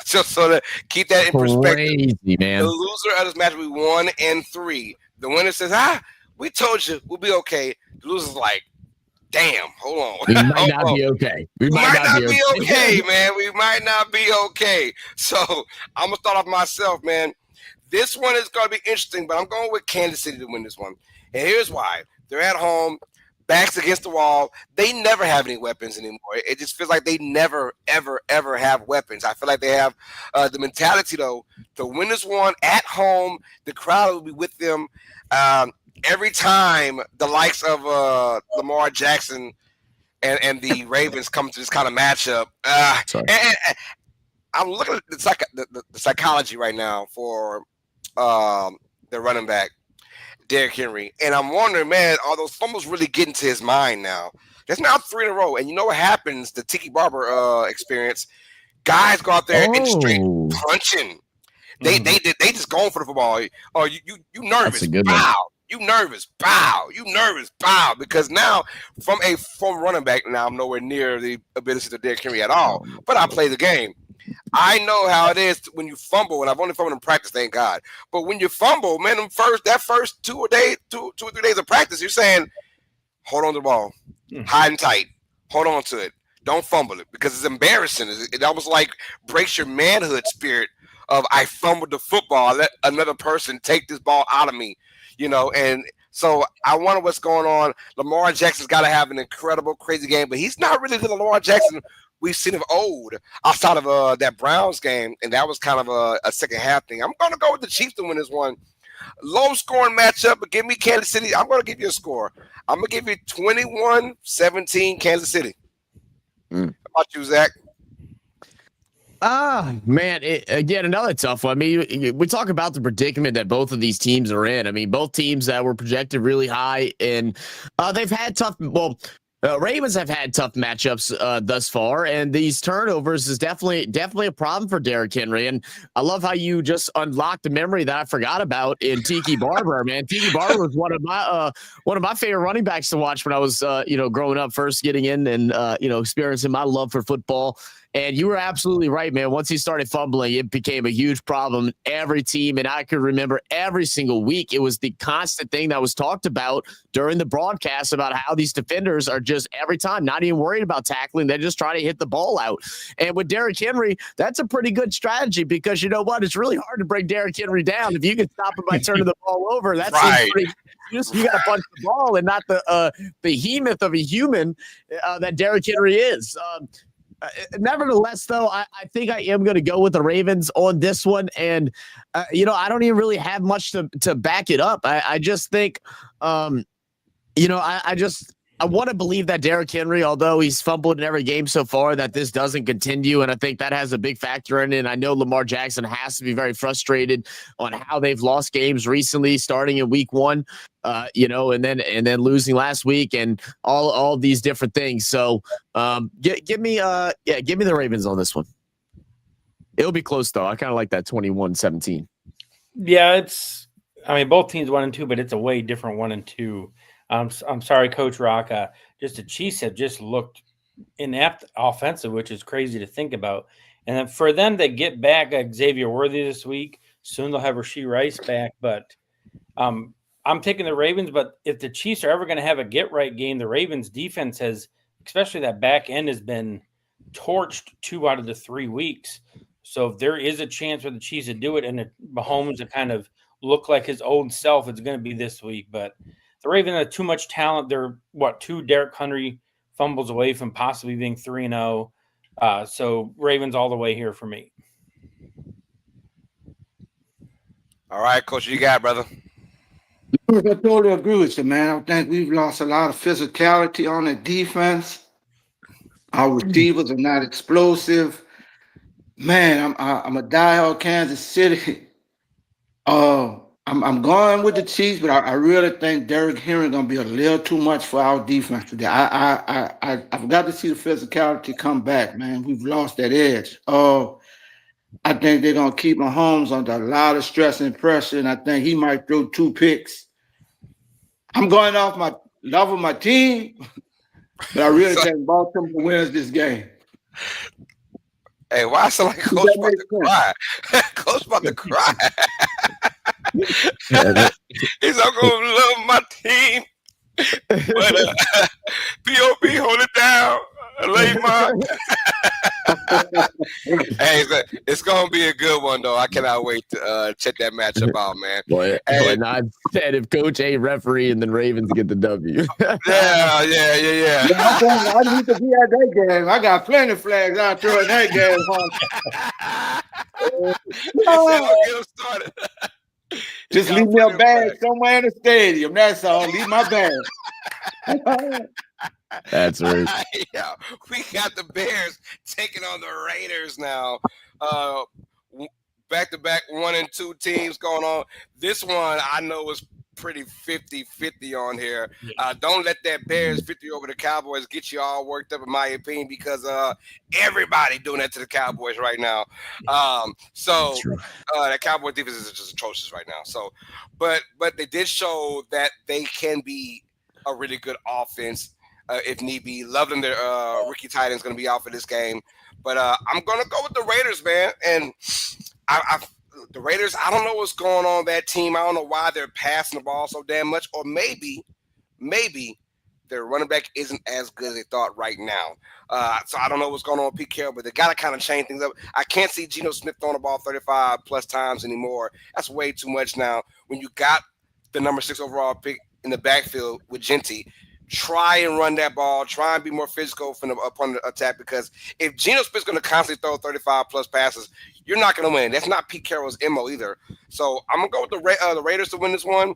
Just so to keep that in perspective. Crazy, man. The loser of this match will be 1-3. The winner says, we told you we'll be okay. The loser's like, damn, hold on. We might not be okay. We might not be okay, man. We might not be okay. So I'm going to start off myself, man. This one is going to be interesting, but I'm going with Kansas City to win this one. And here's why. They're at home, backs against the wall. They never have any weapons anymore. It just feels like they never, ever, ever have weapons. I feel like they have the mentality, though, to win this one at home. The crowd will be with them. Every time the likes of Lamar Jackson and the Ravens come to this kind of matchup. And I'm looking at the psychology right now for the running back, Derrick Henry, and I'm wondering, man, are those fumbles really getting to his mind now? There's now 3 in a row, and you know what happens? The Tiki Barber experience. Guys go out there and straight punching. They just going for the football. Oh, you nervous? Bow. You nervous? Bow. You nervous? Bow. Because now, from a former running back, now I'm nowhere near the ability to Derrick Henry at all. But I play the game. I know how it is when you fumble, and I've only fumbled in practice, thank God. But when you fumble, man, that first 2 or 3 days of practice, you're saying, hold on to the ball, hide and tight, hold on to it, don't fumble it, because it's embarrassing. It almost like breaks your manhood spirit of I fumbled the football, I let another person take this ball out of me, and so I wonder what's going on. Lamar Jackson's got to have an incredible, crazy game, but he's not really the Lamar Jackson we've seen of old outside of that Browns game, and that was kind of a second half thing. I'm going to go with the Chiefs to win this one. Low scoring matchup, but give me Kansas City. I'm going to give you a score. I'm going to give you 21-17 Kansas City. How about you, Zach? Man, again, another tough one. I mean, we talk about the predicament that both of these teams are in. I mean, both teams that were projected really high, and they've had tough. Ravens have had tough matchups thus far, and these turnovers is definitely a problem for Derrick Henry. And I love how you just unlocked a memory that I forgot about in Tiki Barber. Man, Tiki Barber was one of my favorite running backs to watch when I was growing up, first getting in and experiencing my love for football. And you were absolutely right, man. Once he started fumbling, it became a huge problem. Every team, and I could remember every single week, it was the constant thing that was talked about during the broadcast about how these defenders are just every time not even worried about tackling. They're just trying to hit the ball out. And with Derrick Henry, that's a pretty good strategy because you know what? It's really hard to bring Derrick Henry down. If you can stop him by turning the ball over, that's right. You got to punch the ball and not the behemoth of a human that Derrick Henry is. Nevertheless, though, I think I am going to go with the Ravens on this one. And, I don't even really have much to back it up. I just think, I want to believe that Derrick Henry, although he's fumbled in every game so far, that this doesn't continue. And I think that has a big factor in it. And I know Lamar Jackson has to be very frustrated on how they've lost games recently, starting in week 1, and then losing last week and all these different things. So give me the Ravens on this one. It'll be close, though. I kind of like that 21-17. Yeah, both teams 1-2, but it's a way different 1-2. I'm sorry, Coach Rock. Just the Chiefs have just looked inept offensive, which is crazy to think about. And then for them to get back Xavier Worthy this week, soon they'll have Rashee Rice back. But I'm taking the Ravens. But if the Chiefs are ever going to have a get-right game, the Ravens' defense has, especially that back end, has been torched 2 out of the 3 weeks. So if there is a chance for the Chiefs to do it and Mahomes to kind of look like his old self, it's going to be this week. But the Ravens have too much talent. They're 2 Derrick Henry fumbles away from possibly being 3-0. So Ravens all the way here for me. All right, Coach, you got it, brother. I totally agree with you, man. I think we've lost a lot of physicality on the defense. Our receivers are not explosive. Man, I'm a diehard Kansas City. I'm going with the Chiefs, but I really think Derrick Henry is going to be a little too much for our defense today. I've got to see the physicality come back, man. We've lost that edge. I think they're going to keep Mahomes under a lot of stress and pressure, and I think he might throw 2 picks. I'm going off my love of my team, but I really think Baltimore wins this game. Hey, why I sound like Coach about to cry? Coach about to cry. He's not going to love my team. But P.O.P. hold it down. Hey, it's gonna be a good one though. I cannot wait to check that matchup out, man. Boy, I said if Coach A referee and then Ravens get the W. Yeah. I need to be at that game. I got plenty of flags out there in that game. Get him started. Just leave me a bag somewhere in the stadium. That's all. Leave my bag. That's right. Yeah, we got the Bears taking on the Raiders now. Back-to-back 1 and 2 teams going on. This one I know is pretty 50-50 on here. Don't let that Bears 50 over the Cowboys get you all worked up, in my opinion, because everybody doing that to the Cowboys right now. That Cowboy defense is just atrocious right now. So, but they did show that they can be a really good offense if need be. Loving their rookie tight end is going to be out for this game. But I'm going to go with the Raiders, man. And the Raiders, I don't know what's going on with that team. I don't know why they're passing the ball so damn much. Or maybe their running back isn't as good as they thought right now. So I don't know what's going on with Pete Carroll, but they got to kind of change things up. I can't see Geno Smith throwing the ball 35-plus times anymore. That's way too much now. When you got the number 6 overall pick in the backfield with Genty, try and run that ball. Try and be more physical from upon the attack, because if Geno Smith's going to constantly throw 35-plus passes, you're not going to win. That's not Pete Carroll's MO either. So I'm going to go with the Raiders to win this one.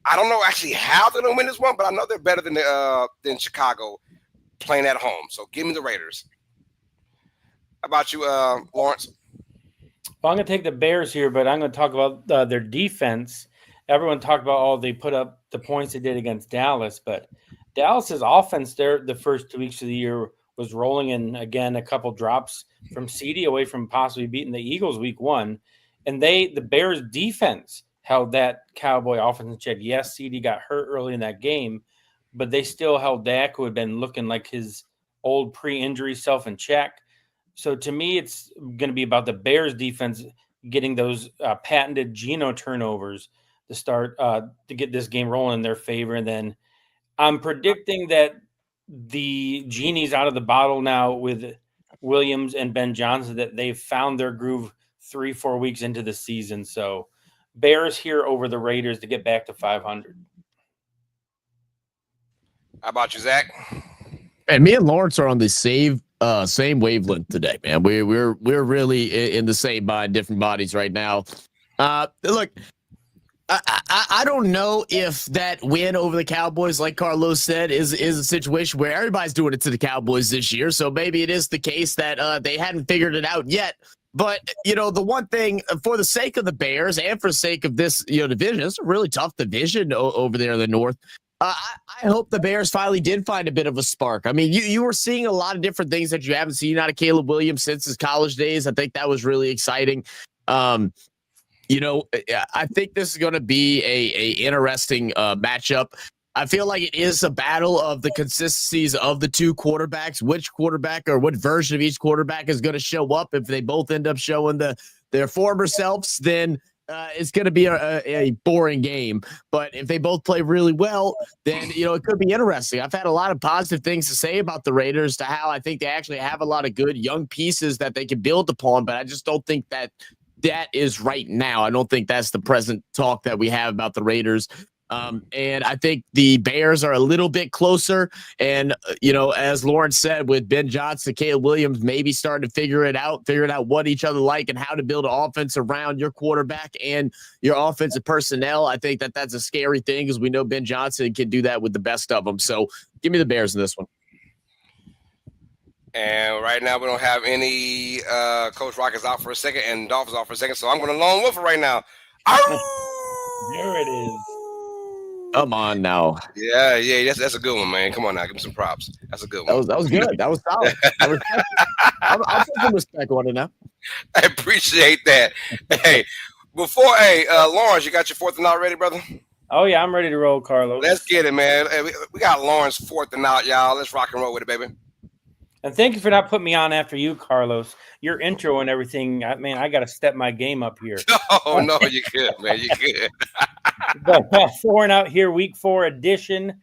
I don't know actually how they're going to win this one, but I know they're better than Chicago playing at home. So give me the Raiders. How about you, Lawrence? Well, I'm going to take the Bears here, but I'm going to talk about their defense. Everyone talked about, they put up the points they did against Dallas, but Dallas's offense there the first 2 weeks of the year was rolling in, again, a couple drops from CD away from possibly beating the Eagles week 1. And the Bears defense held that Cowboy offense in check. Yes, CD got hurt early in that game, but they still held Dak, who had been looking like his old pre-injury self, in check. So to me, it's going to be about the Bears defense getting those patented Geno turnovers to start to get this game rolling in their favor. And then I'm predicting that the genie's out of the bottle now with Williams and Ben Johnson, that they've found their groove 3-4 weeks into the season. So Bears here over the Raiders to get back to 500. How about you, Zach? And me and Lawrence are on the same wavelength today, man. We're really in the same mind, different bodies right now. Look, I don't know if that win over the Cowboys, like Carlos said, is a situation where everybody's doing it to the Cowboys this year. So maybe it is the case that they hadn't figured it out yet. But, the one thing, for the sake of the Bears and for the sake of this division, it's a really tough division over there in the North. I hope the Bears finally did find a bit of a spark. I mean, you were seeing a lot of different things that you haven't seen out of Caleb Williams since his college days. I think that was really exciting. I think this is going to be a interesting matchup. I feel like it is a battle of the consistencies of the two quarterbacks. Which quarterback or what version of each quarterback is going to show up? If they both end up showing their former selves, then it's going to be a boring game. But if they both play really well, then it could be interesting. I've had a lot of positive things to say about the Raiders, to how I think they actually have a lot of good young pieces that they can build upon. But I just don't think that is right now. I don't think that's the present talk that we have about the Raiders. And I think the Bears are a little bit closer. And, as Lawrence said, with Ben Johnson, Caleb Williams maybe starting to figuring out what each other like and how to build an offense around your quarterback and your offensive personnel. I think that's a scary thing, because we know Ben Johnson can do that with the best of them. So give me the Bears in this one. And right now we don't have any Coach Rock is out for a second and Dolph is out for a second. So I'm going to lone wolf it right now. There it is. Come on now. Yeah, that's a good one, man. Come on now, give me some props. That's a good one. That was good. That was solid. I'll put some respect on it now. I appreciate that. Hey, Lawrence, you got your 4th and out ready, brother? Oh yeah, I'm ready to roll, Carlos. Let's get it, man. Hey, we got Lawrence 4th and out, y'all. Let's rock and roll with it, baby. And thank you for not putting me on after you, Carlos. Your intro and everything, I got to step my game up here. Oh, no, you good, man. You good. But 4 and out here, week 4 edition.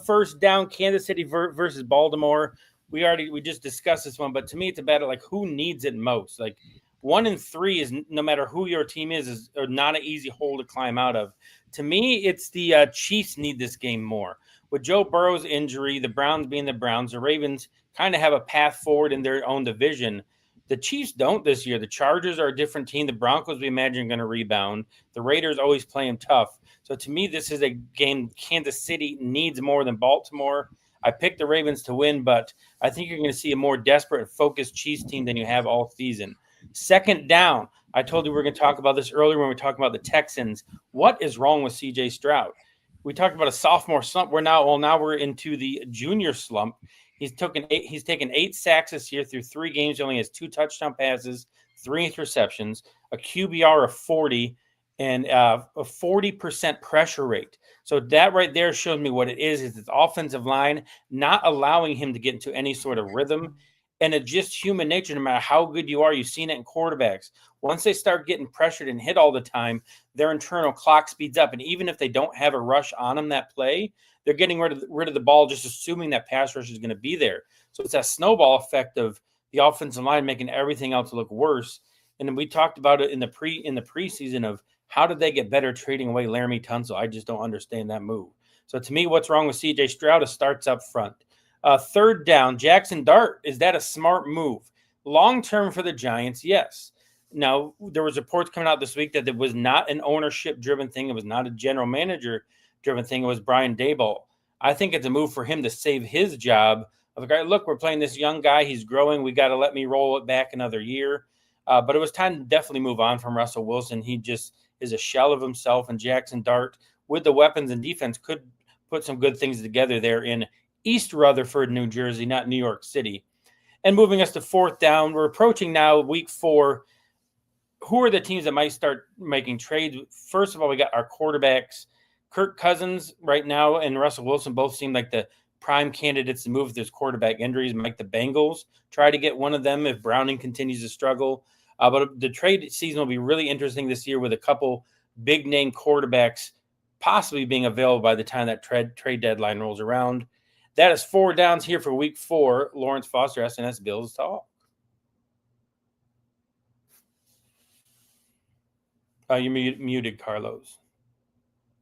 First down, Kansas City versus Baltimore. We just discussed this one, but to me, it's a battle like who needs it most. Like 1 and 3 is, no matter who your team is not an easy hole to climb out of. To me, it's the Chiefs need this game more. With Joe Burrow's injury, the Browns being the Browns, the Ravens kind of have a path forward in their own division. The Chiefs don't this year. The Chargers are a different team. The Broncos, we imagine, are going to rebound. The Raiders always play them tough. So to me, this is a game Kansas City needs more than Baltimore. I picked the Ravens to win, but I think you're going to see a more desperate, focused Chiefs team than you have all season. Second down. I told you we were going to talk about this earlier when we were talking about the Texans. What is wrong with C.J. Stroud? We talked about a sophomore slump. Now we're into the junior slump. He's taken 8 sacks this year through 3 games. He only has 2 touchdown passes, 3 interceptions, a QBR of 40, and a 40% pressure rate. So that right there shows me what it is his offensive line not allowing him to get into any sort of rhythm. And it's just human nature, no matter how good you are. You've seen it in quarterbacks. Once they start getting pressured and hit all the time, their internal clock speeds up. And even if they don't have a rush on them that play, they're getting rid of the ball, just assuming that pass rush is going to be there. So it's that snowball effect of the offensive line making everything else look worse. And then we talked about it in the preseason of how did they get better trading away Laramie Tunsil? I just don't understand that move. So to me, what's wrong with C.J. Stroud? It starts up front. Third down, Jackson Dart. Is that a smart move? Long-term for the Giants, yes. Now, there was reports coming out this week that it was not an ownership-driven thing. It was not a general manager-driven thing. It was Brian Daboll. I think it's a move for him to save his job. Of like, look, we're playing this young guy. He's growing. We got to let me roll it back another year. But it was time to definitely move on from Russell Wilson. He just is a shell of himself. And Jackson Dart, with the weapons and defense, could put some good things together there in East Rutherford, New Jersey, not New York City. And moving us to fourth down, we're approaching now week 4. Who are the teams that might start making trades? First of all, we got our quarterbacks. Kirk Cousins right now and Russell Wilson both seem like the prime candidates to move if there's quarterback injuries. Might the Bengals try to get one of them if Browning continues to struggle? But the trade season will be really interesting this year with a couple big-name quarterbacks possibly being available by the time that trade deadline rolls around. That is 4 downs here for week 4. Lawrence Foster, SNS Bills Talk. You muted, Carlos.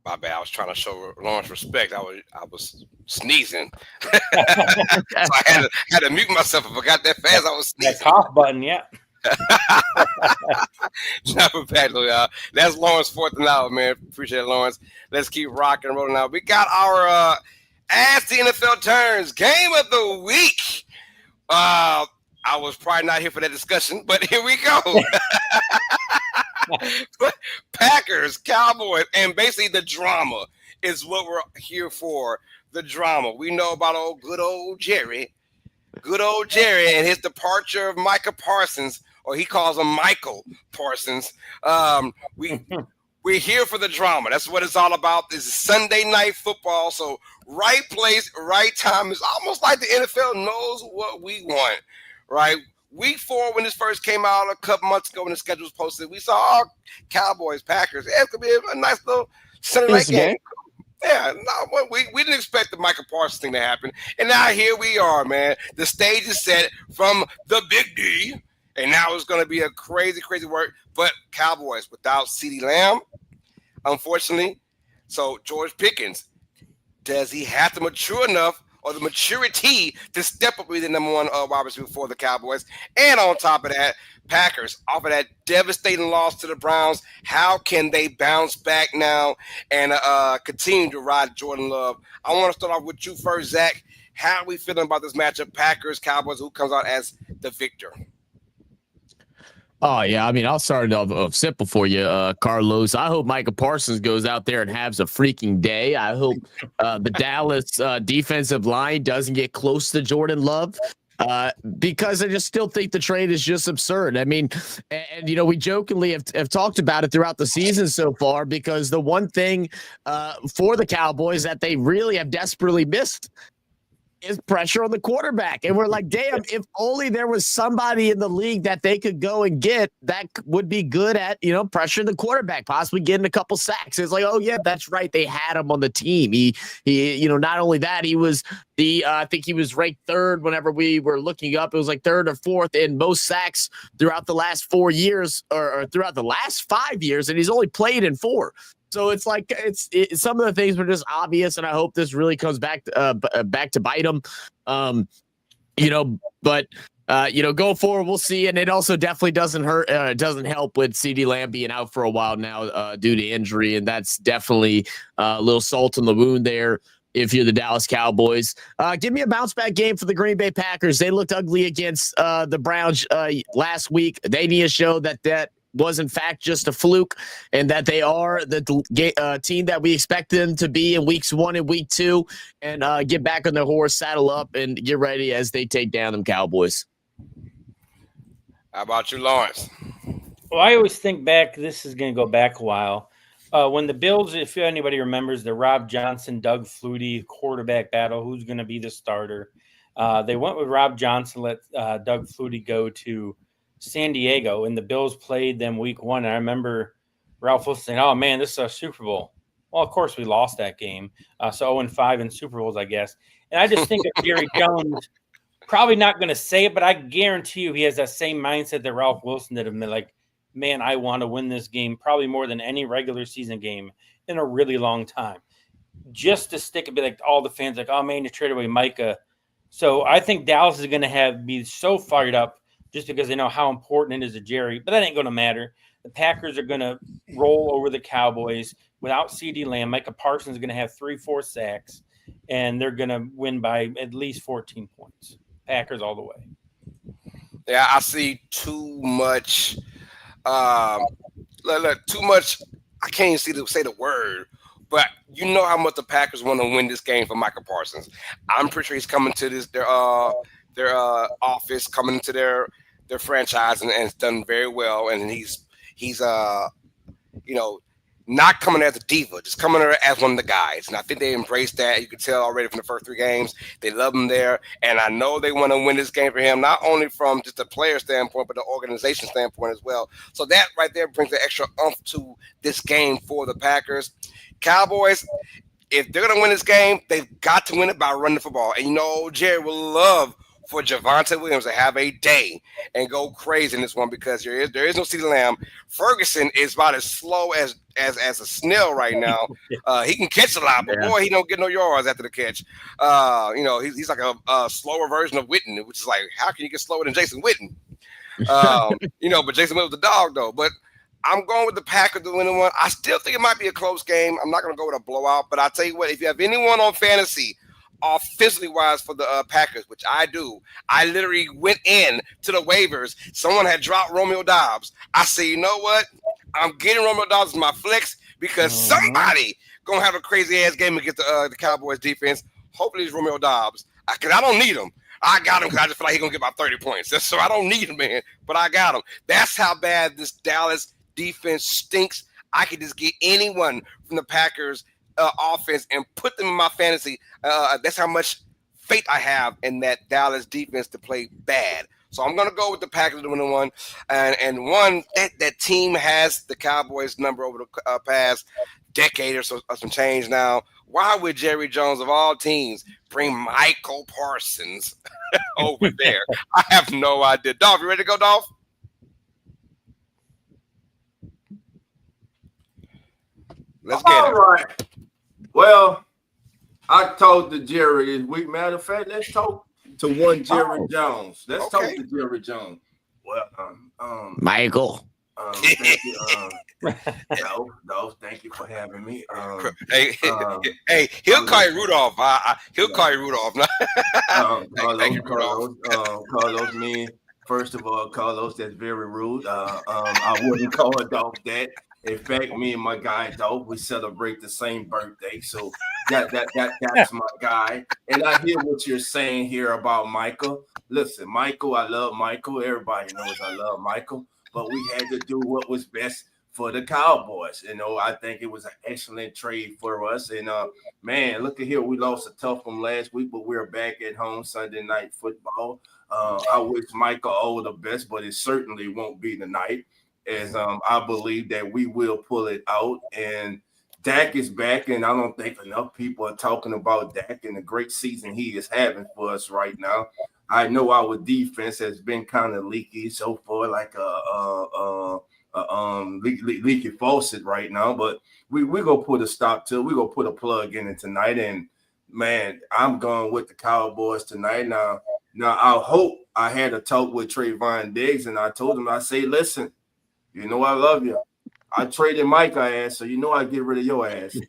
My bad. I was trying to show Lawrence respect. I was sneezing, so I had to mute myself. I forgot that fast. I was sneezing. That cough button, yeah. That's Lawrence 4th and out, man. Appreciate it, Lawrence. Let's keep rocking and rolling out. We got our Ask the NFL Turns Game of the Week. I was probably not here for that discussion, but here we go. Packers, Cowboys, and basically the drama is what we're here for. The drama. We know about good old Jerry and his departure of Micah Parsons, or he calls him Michael Parsons. We're here for the drama. That's what it's all about. This is Sunday night football, so right place, right time. It's almost like the NFL knows what we want, right? Week 4, when this first came out a couple months ago when the schedule was posted, we saw Cowboys, Packers. Yeah, it could be a nice little Sunday night game. Yeah, no, we didn't expect the Micah Parsons thing to happen. And now here we are, man. The stage is set from the Big D, and now it's going to be a crazy, crazy work. But Cowboys without CeeDee Lamb, unfortunately. So George Pickens, does he have to mature enough or the maturity to step up with the number 1 wide receiver for the Cowboys? And on top of that, Packers, off of that devastating loss to the Browns, how can they bounce back now and continue to ride Jordan Love? I want to start off with you first, Zach. How are we feeling about this matchup, Packers, Cowboys? Who comes out as the victor? Oh, yeah. I mean, I'll start it off simple for you, Carlos. I hope Micah Parsons goes out there and has a freaking day. I hope the Dallas defensive line doesn't get close to Jordan Love. Because I just still think the trade is just absurd. I mean, and we jokingly have talked about it throughout the season so far, because the one thing for the Cowboys that they really have desperately missed is pressure on the quarterback. And we're like, damn, if only there was somebody in the league that they could go and get that would be good at, pressuring the quarterback, possibly getting a couple sacks. It's like, oh yeah, that's right. They had him on the team. He not only that, he was I think he was ranked 3rd whenever we were looking up. It was like 3rd or 4th in most sacks throughout the last 4 years or throughout the last 5 years. And he's only played in 4. So it's like some of the things were just obvious, and I hope this really comes back to bite him. But Go forward, we'll see. And it also definitely doesn't help with CeeDee Lamb being out for a while now due to injury. And that's definitely a little salt in the wound there if you're the Dallas Cowboys. Give me a bounce back game for the Green Bay Packers. They looked ugly against the Browns last week. They need to show that was in fact just a fluke and that they are the team that we expect them to be in weeks 1 and week 2, and get back on their horse, saddle up, and get ready as they take down them Cowboys. How about you, Lawrence? Well, I always think back, this is going to go back a while. When the Bills, if anybody remembers the Rob Johnson, Doug Flutie quarterback battle, who's going to be the starter? They went with Rob Johnson, let Doug Flutie go to San Diego, and the Bills played them week 1. And I remember Ralph Wilson saying, "Oh man, this is a Super Bowl." Well, of course we lost that game, so 0-5 in Super Bowls, I guess. And I just think of Jerry Jones, probably not going to say it, but I guarantee you he has that same mindset that Ralph Wilson did. Of like, man, I want to win this game probably more than any regular season game in a really long time. Just to stick and be like all the fans like, "Oh man, you traded away Micah." So I think Dallas is going to be so fired up just because they know how important it is to Jerry. But that ain't going to matter. The Packers are going to roll over the Cowboys without CeeDee Lamb. Micah Parsons is going to have 3-4 sacks, and they're going to win by at least 14 points. Packers all the way. Yeah, I see too much. Too much. I can't even say the word, but you know how much the Packers want to win this game for Micah Parsons. I'm pretty sure he's coming to their office, coming into their franchise, and it's done very well. And he's not coming as a diva, just coming there as one of the guys. And I think they embraced that. You could tell already from the first 3 games. They love him there. And I know they want to win this game for him, not only from just a player standpoint, but the organization standpoint as well. So that right there brings an extra oomph to this game for the Packers. Cowboys, if they're going to win this game, they've got to win it by running the football. And Jerry will love for Javonte Williams to have a day and go crazy in this one, because there is no CeeDee Lamb. Ferguson is about as slow as a snail right now. He can catch a lot, but boy, he don't get no yards after the catch. He's like a slower version of Witten, which is like, how can you get slower than Jason Witten? But Jason Witten was the dog though. But I'm going with the Packers to win the one. I still think it might be a close game. I'm not going to go with a blowout, but I'll tell you what, if you have anyone on fantasy offensively wise for the Packers, which I do, I literally went in to the waivers. Someone had dropped Romeo Doubs. I say, you know what? I'm getting Romeo Doubs in my flex because somebody gonna have a crazy ass game against the Cowboys defense. Hopefully it's Romeo Doubs, because I don't need him. I got him because I just feel like he's gonna get about 30 points. So I don't need him, man. But I got him. That's how bad this Dallas defense stinks. I could just get anyone from the Packers offense and put them in my fantasy. That's how much faith I have in that Dallas defense to play bad. So I'm going to go with the Packers to win the one. And one, that team has the Cowboys number over the past decade or so, some change now. Why would Jerry Jones, of all teams, bring Micah Parsons over there? I have no idea. Dolph, you ready to go, Dolph? Let's get it. All right. Well, I talked to Jerry this week. Matter of fact, let's talk to one Jerry Jones. Let's talk to Jerry Jones. Well, Michael. Thank you. No, thank you for having me. Hey, he'll call you Rudolph. He'll call you Rudolph. Thank you, Rudolph. Carlos, me. First of all, Carlos, that's very rude. I wouldn't call a dog that. In fact, me and my guy Dolph, we celebrate the same birthday, so that's my guy. And I hear what you're saying here about Michael. Listen, Michael, I love Michael. Everybody knows I love Michael, but we had to do what was best for the Cowboys. I think it was an excellent trade for us. And man, look at here, we lost a tough one last week, but we're back at home Sunday night football. I wish Michael all the best, but it certainly won't be tonight. As I believe that we will pull it out, and Dak is back, and I don't think enough people are talking about Dak and the great season he is having for us right now. I know our defense has been kind of leaky so far, like leaky faucet right now, but we're gonna put a stop to it. We're gonna put a plug in it tonight, and man, I'm going with the Cowboys tonight. Now, Now, I hope I had a talk with Trayvon Diggs, and I told him, I say, listen, you know I love you. I traded Micah ass, so you know I get rid of your ass. You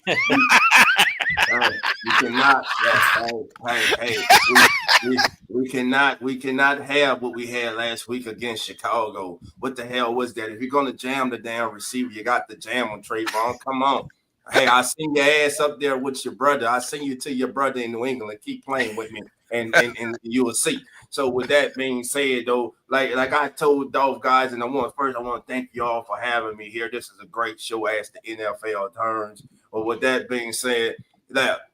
cannot. We cannot have what we had last week against Chicago. What the hell was that? If you're gonna jam the damn receiver, you got to jam on Trayvon. Come on. Hey, I seen your ass up there with your brother. I seen you to your brother in New England. Keep playing with me, and you will see. So with that being said, though, like I told Dolph guys, and I want to thank you all for having me here. This is a great show as the NFL turns. But with that being said,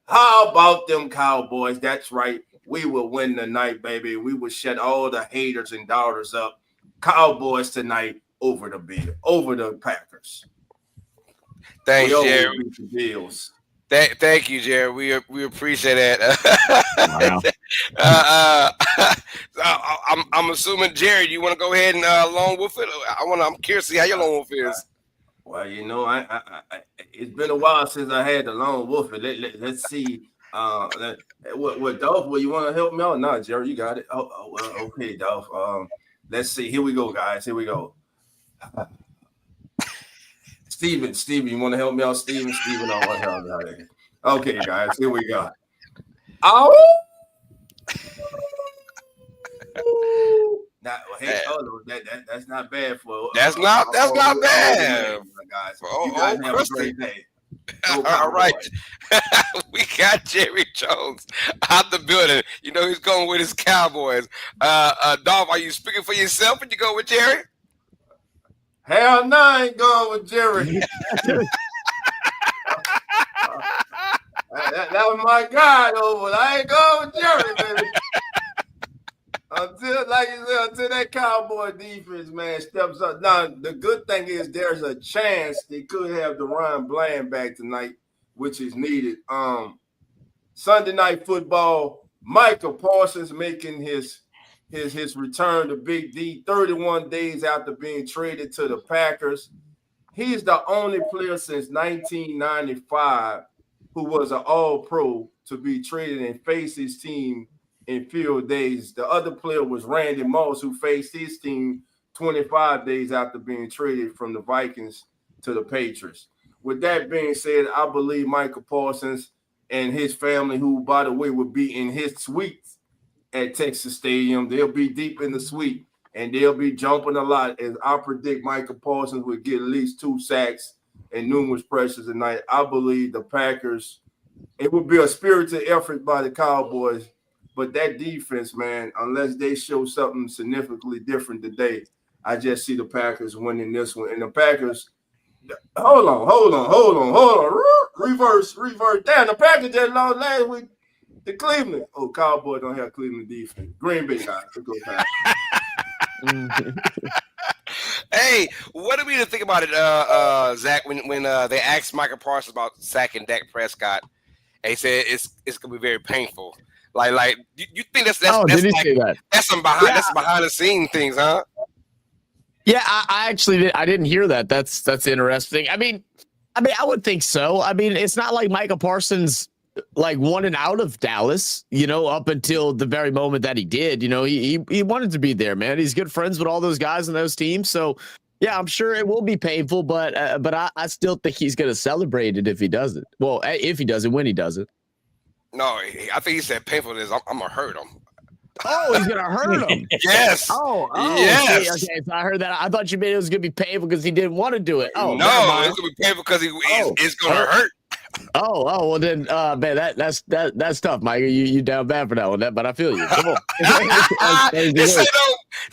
how about them Cowboys? That's right. We will win tonight, baby. We will shut all the haters and doubters up. Cowboys tonight over the Packers. Thanks, Jerry. Bills. Thank you, Jerry. We appreciate that. Wow. I'm assuming, Jerry, you want to go ahead and lone wolf it? I'm curious to see how your lone wolf is. Well, you know, I it's been a while since I had the lone wolf. Let's see. What Dolph? Well, you want to help me out? No, Jerry, you got it. Well, okay, Dolph. Let's see. Here we go, guys. Here we go. Steven, you want to help me out? Steven, I want to help me out. Okay, guys, here we go. Oh! Hey, that's not bad for. That's not bad, guys. You guys have a great day. All right, we got Jerry Jones out the building. You know he's going with his Cowboys. Dolph, are you speaking for yourself when you go with Jerry? Hell no, I ain't going with Jerry. That was my guy over. I ain't going with Jerry, baby. Until that Cowboy defense, man, steps up. Now, the good thing is there's a chance they could have Deron Bland back tonight, which is needed. Sunday Night Football, Micah Parsons making his return to Big D 31 days after being traded to the Packers. He's the only player since 1995 who was an All-Pro to be traded and face his team in field days. The other player was Randy Moss, who faced his team 25 days after being traded from the Vikings to the Patriots. With that being said, I believe Micah Parsons and his family, who, by the way, will be in his suites at Texas Stadium, they'll be deep in the suite, and they'll be jumping a lot. As I predict Micah Parsons will get at least 2 sacks and numerous pressures tonight. I believe the Packers, it would be a spirited effort by the Cowboys, but that defense, man, unless they show something significantly different today, I just see the Packers winning this one. And the Packers, hold on. Reverse. Damn, the Packers just lost last week to Cleveland. Oh, Cowboys don't have Cleveland defense. Green Bay guys. Let's go Packers. Hey, what do we think about it, Zach? When they asked Micah Parsons about sacking Dak Prescott, and he said it's gonna be very painful. Like you think that's did he like, say that? That's some behind the scene things, huh? Yeah, I actually I didn't hear that. That's interesting. I mean, I would think so. I mean, it's not like Micah Parsons like wanted out of Dallas, up until the very moment that he did. He wanted to be there, man. He's good friends with all those guys and those teams. So yeah, I'm sure it will be painful, but I still think he's going to celebrate it if he does it. Well, if he does it, when he does it. No, I think he said painful is I'm gonna hurt him. Oh, he's gonna hurt him. Yes. Oh, yes. Okay, so I heard that. I thought you meant it was gonna be painful because he didn't want to do it. Oh, no, it's gonna be painful because it's gonna hurt. Oh, well then, man, that's tough, Mike. You down bad for that one, but I feel you. Come on. This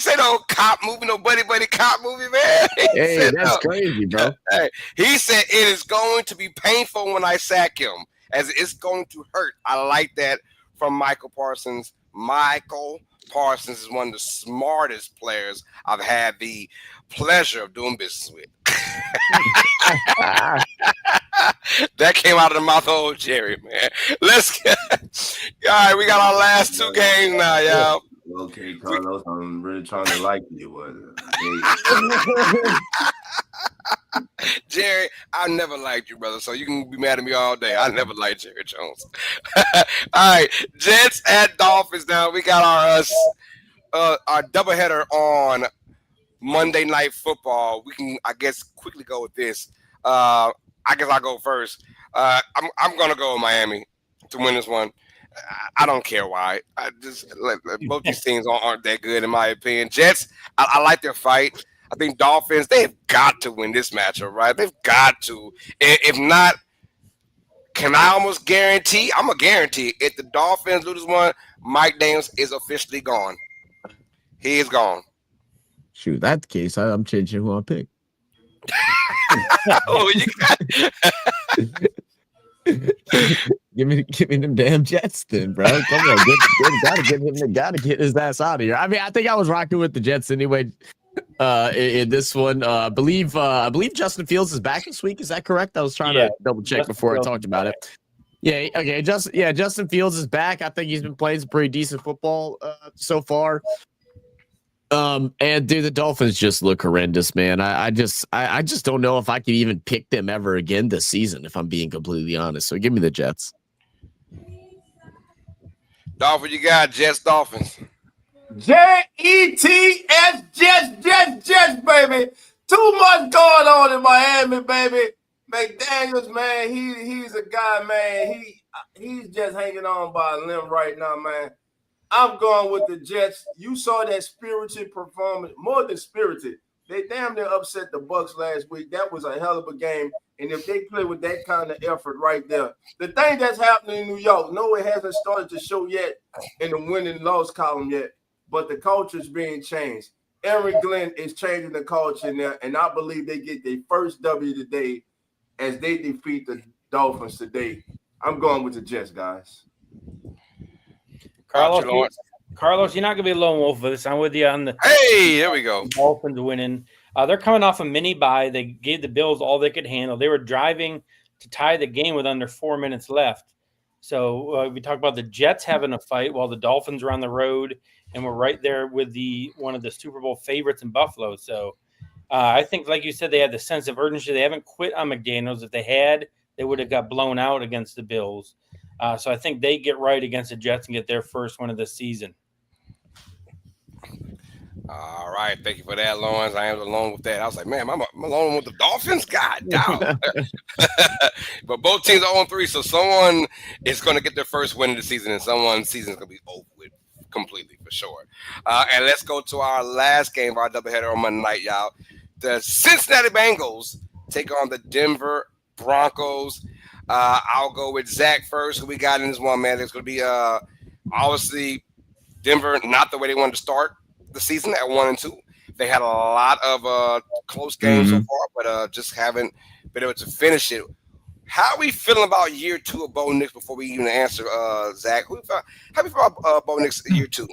ain't no cop movie, no buddy cop movie, man. Hey, that's crazy, bro. Hey, he said it is going to be painful when I sack him, as it's going to hurt. I like that from Michael Parsons. Michael Parsons is one of the smartest players I've had the pleasure of doing business with. That came out of the mouth of old Jerry, man. Let's get all right. We got our last 2 games now, y'all. Okay, Carlos, I'm really trying to like you. Jerry, I never liked you, brother. So you can be mad at me all day. I never liked Jerry Jones. All right, Jets at Dolphins. Now we got our doubleheader on Monday Night Football. We can, I guess, quickly go with this. I guess I'll go first. I'm gonna go with Miami to win this one. I don't care why. I just both these teams aren't that good in my opinion. Jets, I like their fight. I think Dolphins, they've got to win this matchup, right? They've got to. If not, can I almost guarantee? I'm a guarantee. If the Dolphins lose this one, Mike Daniels is officially gone. He is gone. Shoot, that's the case. I'm changing who I pick. Oh, you got Give me them damn Jets then, bro. Come on, gotta get his ass out of here. I mean, I think I was rocking with the Jets anyway. In this one, I believe Justin Fields is back this week. Is that correct? I was trying to double check Justin before Fields I talked about it. Yeah, okay. Justin Fields is back. I think he's been playing some pretty decent football so far. And dude, the Dolphins just look horrendous, man. I just don't know if I can even pick them ever again this season, if I'm being completely honest. So give me the Jets. Dolphins, you got Jets, Dolphins. Jets, Jets, baby. Too much going on in Miami, baby. McDaniels, man, he's a guy, man. He's just hanging on by a limb right now, man. I'm going with the Jets. You saw that spirited performance, more than spirited. They damn near upset the Bucs last week. That was a hell of a game. And if they play with that kind of effort right there, the thing that's happening in New York, no, it hasn't started to show yet in the win and loss column yet, but the culture is being changed. Aaron Glenn is changing the culture in there, and I believe they get their first W today as they defeat the Dolphins today. I'm going with the Jets, guys. Carlos, you're not gonna be a lone wolf with this. I'm with you on the. Hey, there we go. Dolphins winning. They're coming off a mini bye. They gave the Bills all they could handle. They were driving to tie the game with under 4 minutes left. So we talk about the Jets having a fight while the Dolphins were on the road and we're right there with one of the Super Bowl favorites in Buffalo. So I think, like you said, they had the sense of urgency. They haven't quit on McDaniels. If they had, they would have got blown out against the Bills. So I think they get right against the Jets and get their first win of the season. All right. Thank you for that, Lawrence. I am alone with that. I was like, man, I'm alone with the Dolphins? God damn. But both teams are 0-3, so someone is going to get their first win of the season, and someone's season is going to be over with completely for sure. And let's go to our last game, our doubleheader on Monday night, y'all. The Cincinnati Bengals take on the Denver Broncos. I'll go with Zach first. Who we got in this one, man? It's going to be obviously Denver, not the way they wanted to start the season at 1-2. They had a lot of close games so far, but just haven't been able to finish it. How are we feeling about year 2 of Bo Nix before we even answer, Zach? How do you feel about Bo Nix year 2?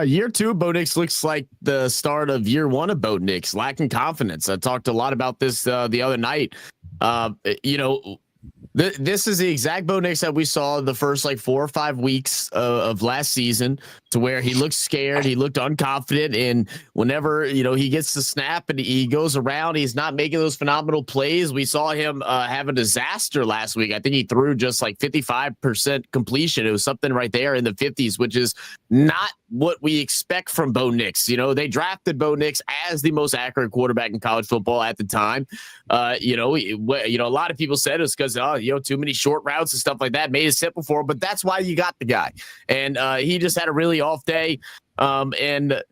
Year 2 of Bo Nix looks like the start of year 1 of Bo Nix, lacking confidence. I talked a lot about this the other night. This is the exact Bo Nix that we saw the first 4 or 5 weeks of last season, to where he looked scared, he looked unconfident, and whenever he gets the snap and he goes around, he's not making those phenomenal plays. We saw him have a disaster last week. I think he threw just 55% completion. It was something right there in the 50s, which is not what we expect from Bo Nix. They drafted Bo Nix as the most accurate quarterback in college football at the time. A lot of people said it's because too many short routes and stuff like that made it simple for him, but that's why you got the guy. And he just had a really off day. And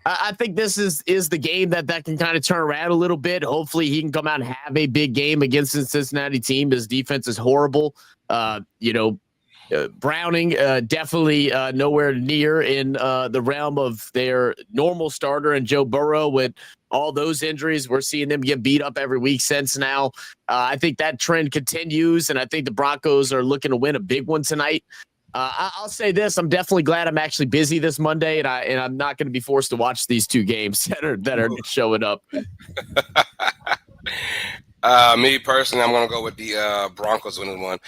I think this is the game that can kind of turn around a little bit. Hopefully he can come out and have a big game against the Cincinnati team. His defense is horrible. Browning definitely nowhere near in the realm of their normal starter, and Joe Burrow, with all those injuries, we're seeing them get beat up every week since now. I think that trend continues, and I think the Broncos are looking to win a big one tonight. I'll say this: I'm definitely glad I'm actually busy this Monday, and I'm not going to be forced to watch these 2 games that are showing up. Me personally, I'm going to go with the Broncos winning one.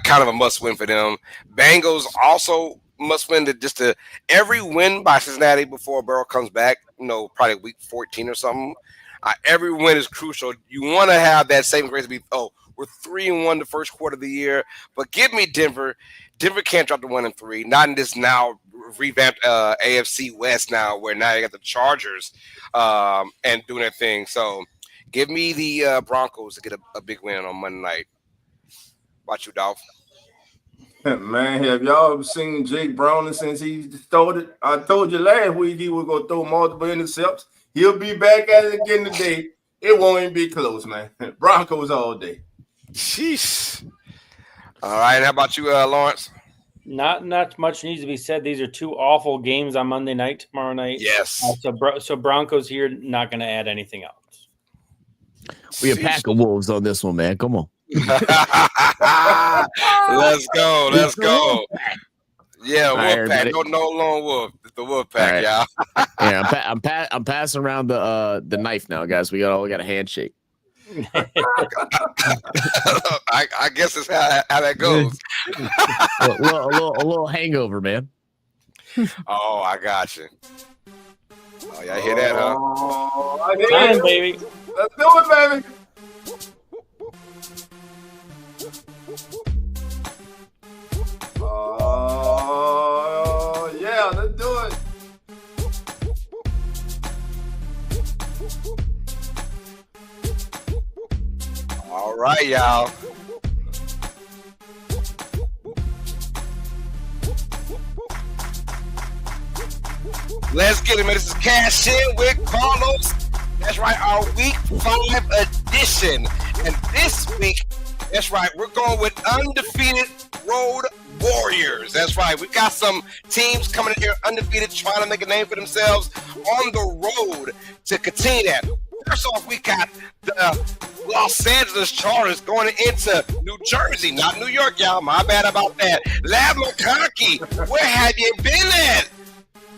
Kind of a must win for them. Bengals also must win. Every win by Cincinnati before Burrow comes back, probably week 14 or something. Every win is crucial. You want to have that same grace to be, we're 3-1 the first quarter of the year, but give me Denver. Denver can't drop to 1-3. Not in this now revamped AFC West now, where now you got the Chargers and doing their thing. So give me the Broncos to get a big win on Monday night. Watch you, Dolph. Man, have y'all seen Jake Browning since he started? I told you last week he was going to throw multiple intercepts. He'll be back at it again today. It won't even be close, man. Broncos all day. Sheesh. All right. How about you, Lawrence? Not much needs to be said. These are two awful games on Monday night, tomorrow night. Yes. So Broncos here, not going to add anything else. We a pack of wolves on this one, man. Come on. Let's go. Yeah, Wolfpack. No lone wolf. It's the Wolfpack, y'all. Yeah, I'm passing around the knife now, guys. We got a handshake. I guess it's how that goes. a little hangover, man. Oh, I got you. Oh, y'all hear that, huh? Oh, I hear Time, it. baby. Let's do it, baby. Oh, yeah, let's do it. All right, y'all. Let's get it, man. This is Cash In with Carlos. That's right, our Week 5 edition. And this week, that's right, we're going with undefeated road warriors. That's right. We got some teams coming in here undefeated, trying to make a name for themselves on the road to continue that. First off, we got the Los Angeles Chargers going into New Jersey, not New York, y'all. My bad about that. Lab McConkey, where have you been at?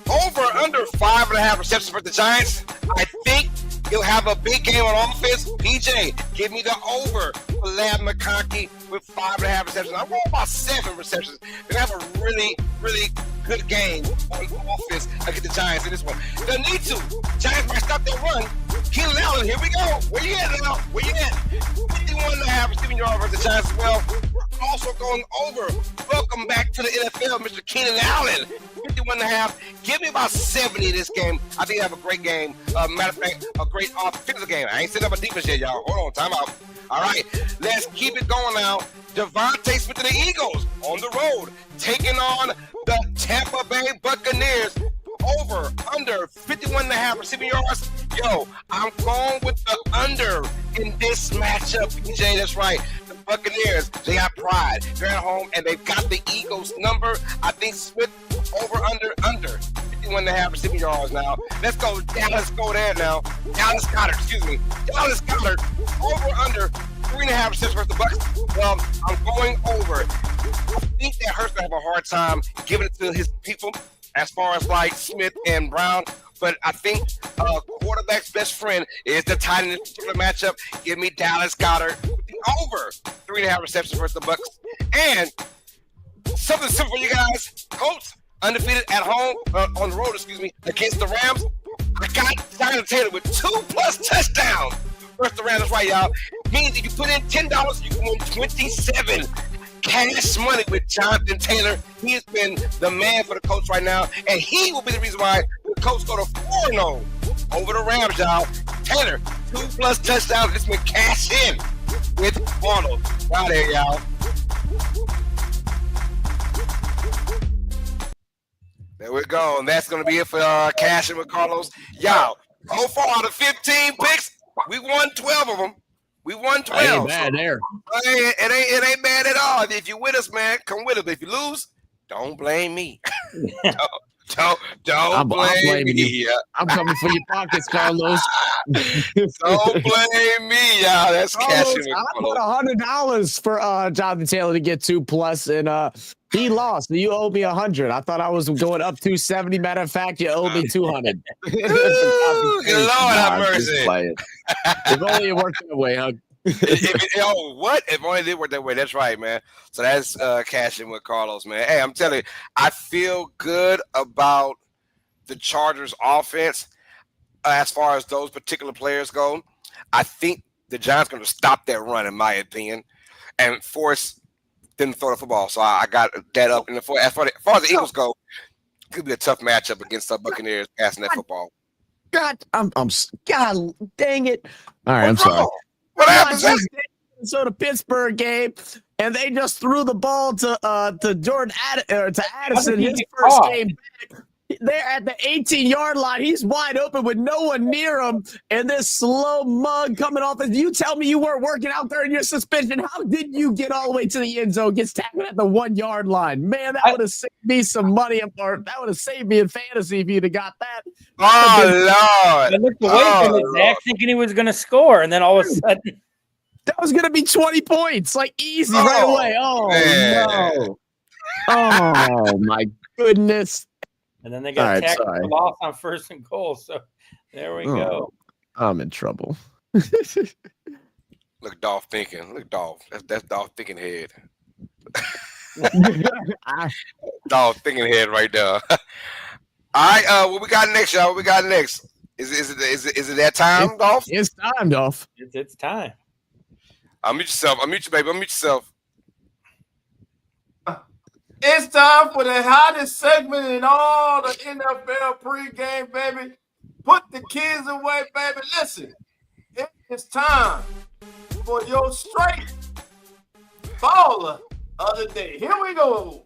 Over under 5.5 receptions for the Giants. I think he'll have a big game on offense. PJ, give me the over for Lab McConkey with 5.5 receptions. I want about 7 receptions. They're going to have a really, really good game on offense against the Giants in this one. They'll need to. Giants might stop their run. Keenan Allen, here we go. Where you at now? Where you at? 51.5 receiving yards versus the Giants as well. We're also going over. Welcome back to the NFL, Mr. Keenan Allen. 51.5. Give me about 70 in this game. I think I have a great game. Matter of fact, a great offensive game. I ain't setting up a defense yet, y'all. Hold on, time out. All right, let's keep it going now. Devontae Smith and the Eagles on the road, taking on the Tampa Bay Buccaneers. Over, under 51.5 receiving yards. Yo, I'm going with the under in this matchup, PJ. That's right. The Buccaneers, they got pride. They're at home, and they've got the Eagles number. I think Smith over, under 51.5 receiving yards now. Let's go. Dallas, go there now. Dallas Goddard, Dallas Goddard, over, under 3.5 receptions versus the Bucs. Well, I'm going over. I think that Hurst going to have a hard time giving it to his people as far as like Smith and Brown. But I think quarterback's best friend is the tight end in this particular matchup. Give me Dallas Goddard with the over 3.5 receptions versus the Bucs. And something simple for you guys. Colts undefeated at home, on the road, against the Rams. I got Jonathan Taylor with 2+ touchdowns versus the Rams. That's right, y'all. Means if you put in $10, you can win 27 cash money with Jonathan Taylor. He has been the man for the Colts right now, and he will be the reason why the Colts go to 4-0 over the Rams, y'all. Taylor, 2+ touchdowns. This been cash in with Arnold. Out there, y'all. There we go, and that's going to be it for cash in with Carlos. Y'all, so far out of 15 picks, we won 12 of them. We won 12. Ain't bad there. It ain't bad at all. If you with us, man, come with us. But if you lose, don't blame me. don't blame me. You. I'm coming for your pockets, Carlos. Don't blame me, y'all. That's cashing. I put $100 for Jonathan Taylor to get 2+, and he lost. You owe me 100. I thought I was going up 270. Matter of fact, you owe me 200. Good Lord have mercy. If only it worked that way, huh? What? If only it did work that way. That's right, man. So that's cashing with Carlos, man. Hey, I'm telling you, I feel good about the Chargers offense. as far as those particular players go, I think the Giants are going to stop that run, in my opinion, and force them to throw the football. So I got that up. And as far as the Eagles go, it could be a tough matchup against the Buccaneers passing that football. God, God dang it. All right, I'm sorry. What happened? So the Pittsburgh game, and they just threw the ball to Jordan to Addison, his first game back. They're at the 18-yard line. He's wide open with no one near him, and this slow mug coming off. And you tell me you weren't working out there in your suspension. How did you get all the way to the end zone, gets tackled at the 1-yard line? Man, that would have saved me some money, or that would have saved me in fantasy if you'd have got that. Oh, Lord. I looked away from it, Zach, thinking he was going to score, and then all of a sudden. That was going to be 20 points, like easy right away. Oh, man. No. Oh, my goodness. And then they got tackled for loss on 1st and goal. So there we go. I'm in trouble. Look, Dolph thinking. Look, Dolph. That's Dolph thinking head. Dolph thinking head right there. All right, what we got next, y'all? What we got next? Is it that time, Dolph? It's time, Dolph. It's time. Unmute yourself. Unmute you, baby. Unmute yourself. It's time for the hottest segment in all the NFL pregame, baby. Put the kids away, baby. Listen, it's time for your straight baller of the day. Here we go.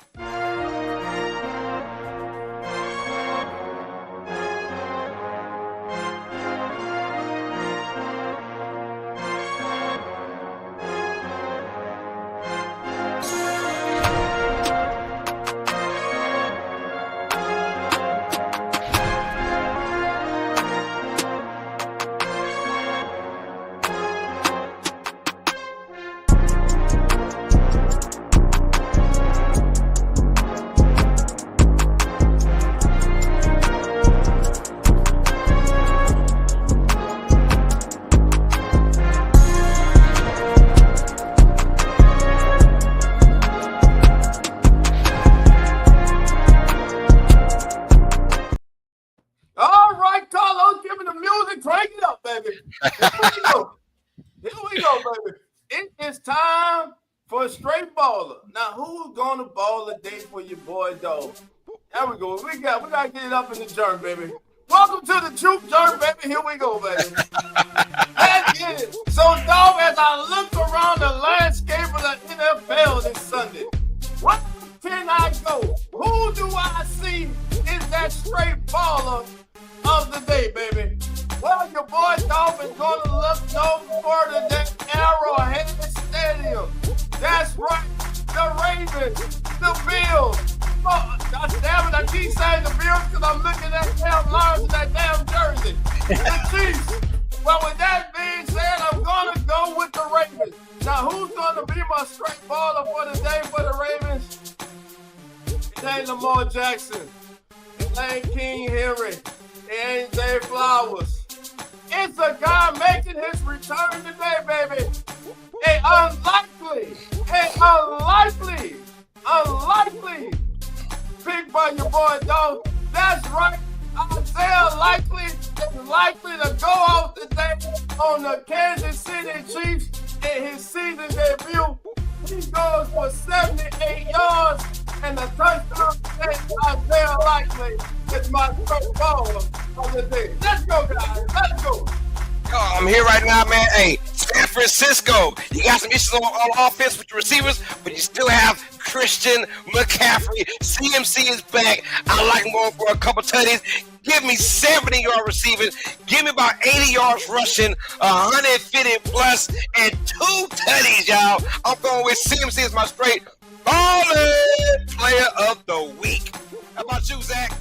For a straight baller. Now, who's going to ball a day for your boy, Dolph? There we go. We got to get it up in the journey, baby. Welcome to the troop journey, baby. Here we go, baby. Let's get it. So, Dolph, as I look around the landscape of the NFL this Sunday, what can I go? Who do I see is that straight baller of the day, baby? Well, your boy Dolph is going to look no further than Arrowhead Stadium. That's right, the Ravens, the Bills. Oh, damn it, I keep saying the Bills because I'm looking at damn Lions in that damn jersey. The Chiefs. Well, with that being said, I'm going to go with the Ravens. Now, who's going to be my straight baller for the day for the Ravens? It ain't Lamar Jackson. It ain't King Henry. It ain't Zay Flowers. It's a guy making his return today, baby. Unlikely pick by your boy Dolph. That's right. Isaiah Likely is likely to go off today on the Kansas City Chiefs in his season debut. He goes for 78 yards and a touchdown. Isaiah Likely is my first baller of the day. Let's go, guys. Let's go. I'm here right now, man. Hey, San Francisco, you got some issues on offense with your receivers, but you still have Christian McCaffrey. CMC is back. I like him going for a couple tutties. Give me 70-yard receiving. Give me about 80 yards rushing, 150 plus, and 2 tutties, y'all. I'm going with CMC as my straight baller player of the week. How about you, Zach?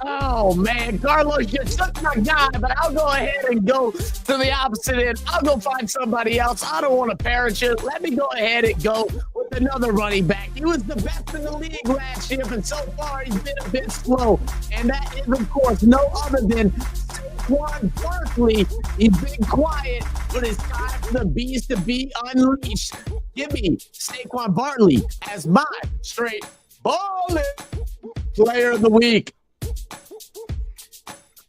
Oh, man, Carlos, you're such my guy, but I'll go ahead and go to the opposite end. I'll go find somebody else. I don't want to parent you. Let me go ahead and go with another running back. He was the best in the league last year, but so far he's been a bit slow. And that is, of course, no other than Saquon Barkley. He's been quiet, but it's time for the beast to be unleashed. Give me Saquon Barkley as my straight baller player of the week.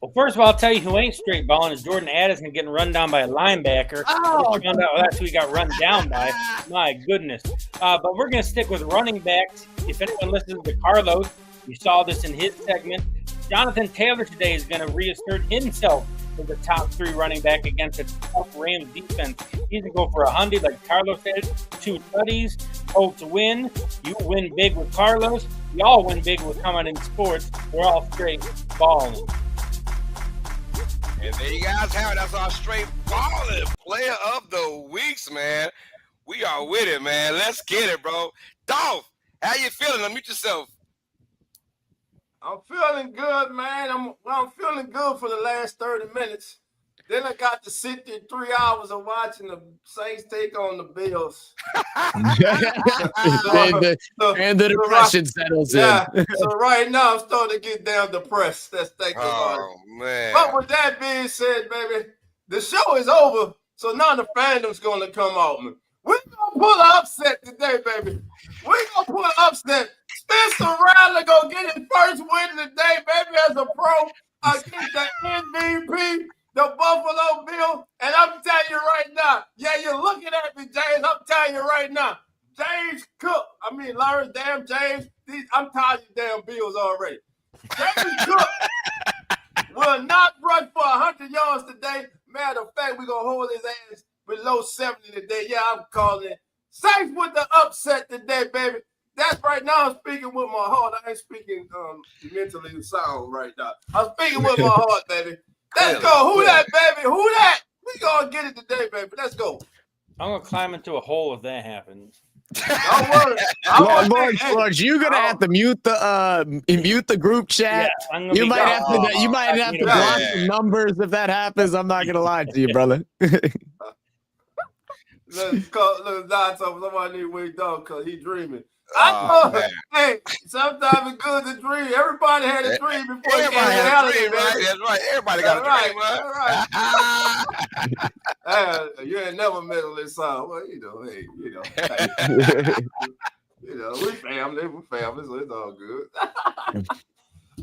Well, first of all, I'll tell you who ain't straight balling is Jordan Addison getting run down by a linebacker. Oh, Found out that's who he got run down by. My goodness. But we're going to stick with running backs. If anyone listens to Carlos, you saw this in his segment. Jonathan Taylor today is going to reassert himself as the top 3 running back against a tough Rams defense. He's going to go for 100, like Carlos said, 2 tutties. Colts win. You win big with Carlos. We all win big with Coming in Sports. We're all straight balling. And there you guys have it. That's our straight balling player of the weeks, man. We are with it, man. Let's get it, bro. Dolph, how you feeling? Unmute yourself. I'm feeling good, man. I'm feeling good for the last 30 minutes. Then I got to sit there 3 hours of watching the Saints take on the Bills. and the depression settles in. So right now I'm starting to get down depressed. That's thinking about it. Man. But with that being said, baby, the show is over. So now the fandom's gonna come out, man. We're gonna pull an upset today, baby. We're gonna pull an upset. Spencer Rattler gonna get his first win today, baby, as a pro against the MVP, the Buffalo Bills. And I'm telling you right now, yeah, you're looking at me, James. I'm telling you right now, James Cook. I mean, Larry, damn James. I'm tired of you damn Bills already. James Cook will not rush for 100 yards today. Matter of fact, we're going to hold his ass below 70 today. Yeah, I'm calling it. Saints with the upset today, baby. That's right now. I'm speaking with my heart. I ain't speaking mentally sound right now. I'm speaking with my heart, baby. Let's go. Who that, baby? Who that? We going to get it today, baby. Let's go. I'm going to climb into a hole if that happens. Don't worry. Lord, you're gonna have to mute the group chat. Yeah, you might have to block the numbers if that happens. I'm not gonna lie to you, brother. Let's die somebody need to wake up because he dreaming. I know. Hey, sometimes it's good to dream. Everybody had a dream before Everybody had a dream, right? Baby. That's right. Everybody got a dream, right? You ain't never mentally sound. Well, hey, we family, so it's all good.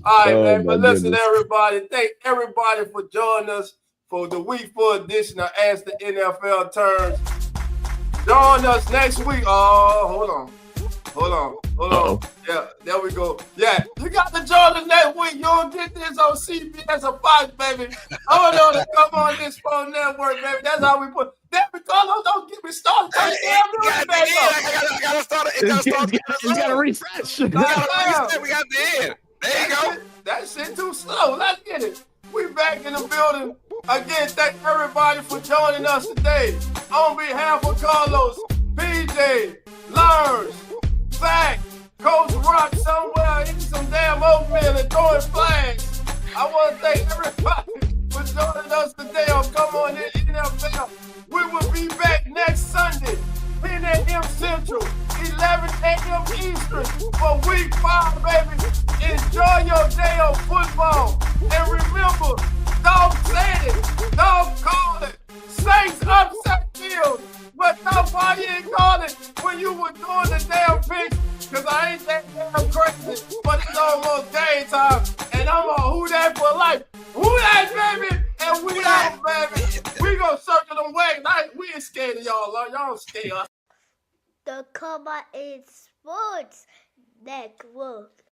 All right, man. But listen, everybody, thank everybody for joining us for the week 4 edition of As the NFL Turns. Join us next week. Oh, hold on. Yeah, there we go. Yeah, you got to join us next week. You don't get this on CBS or Fox, baby. I don't know to come on this phone network, baby. That's how we put. There we go. Don't get me started. I gotta start it. You gotta refresh. We got the end. There you go. That shit too slow. Let's get it. We back in the building. Again, thank everybody for joining us today. On behalf of Carlos, PJ, Lars, Zach, Coach Rock somewhere eating some damn oatmeal and throwing flags. I want to thank everybody for joining us today on Come On In NFL. We will be back next Sunday, 10 a.m. Central, 11 a.m. Eastern for week 5, baby. Enjoy your day of football. And remember, don't say it, don't call it. Saints upset field. But nobody ain't call it when you were doing the damn pitch, because I ain't that damn crazy. But it's almost game time, and I'm a who that for life. Who that, baby? And we out, baby. We gonna circle them wagons. We ain't scared of y'all. Y'all don't scare us. The Come On In Sports Network.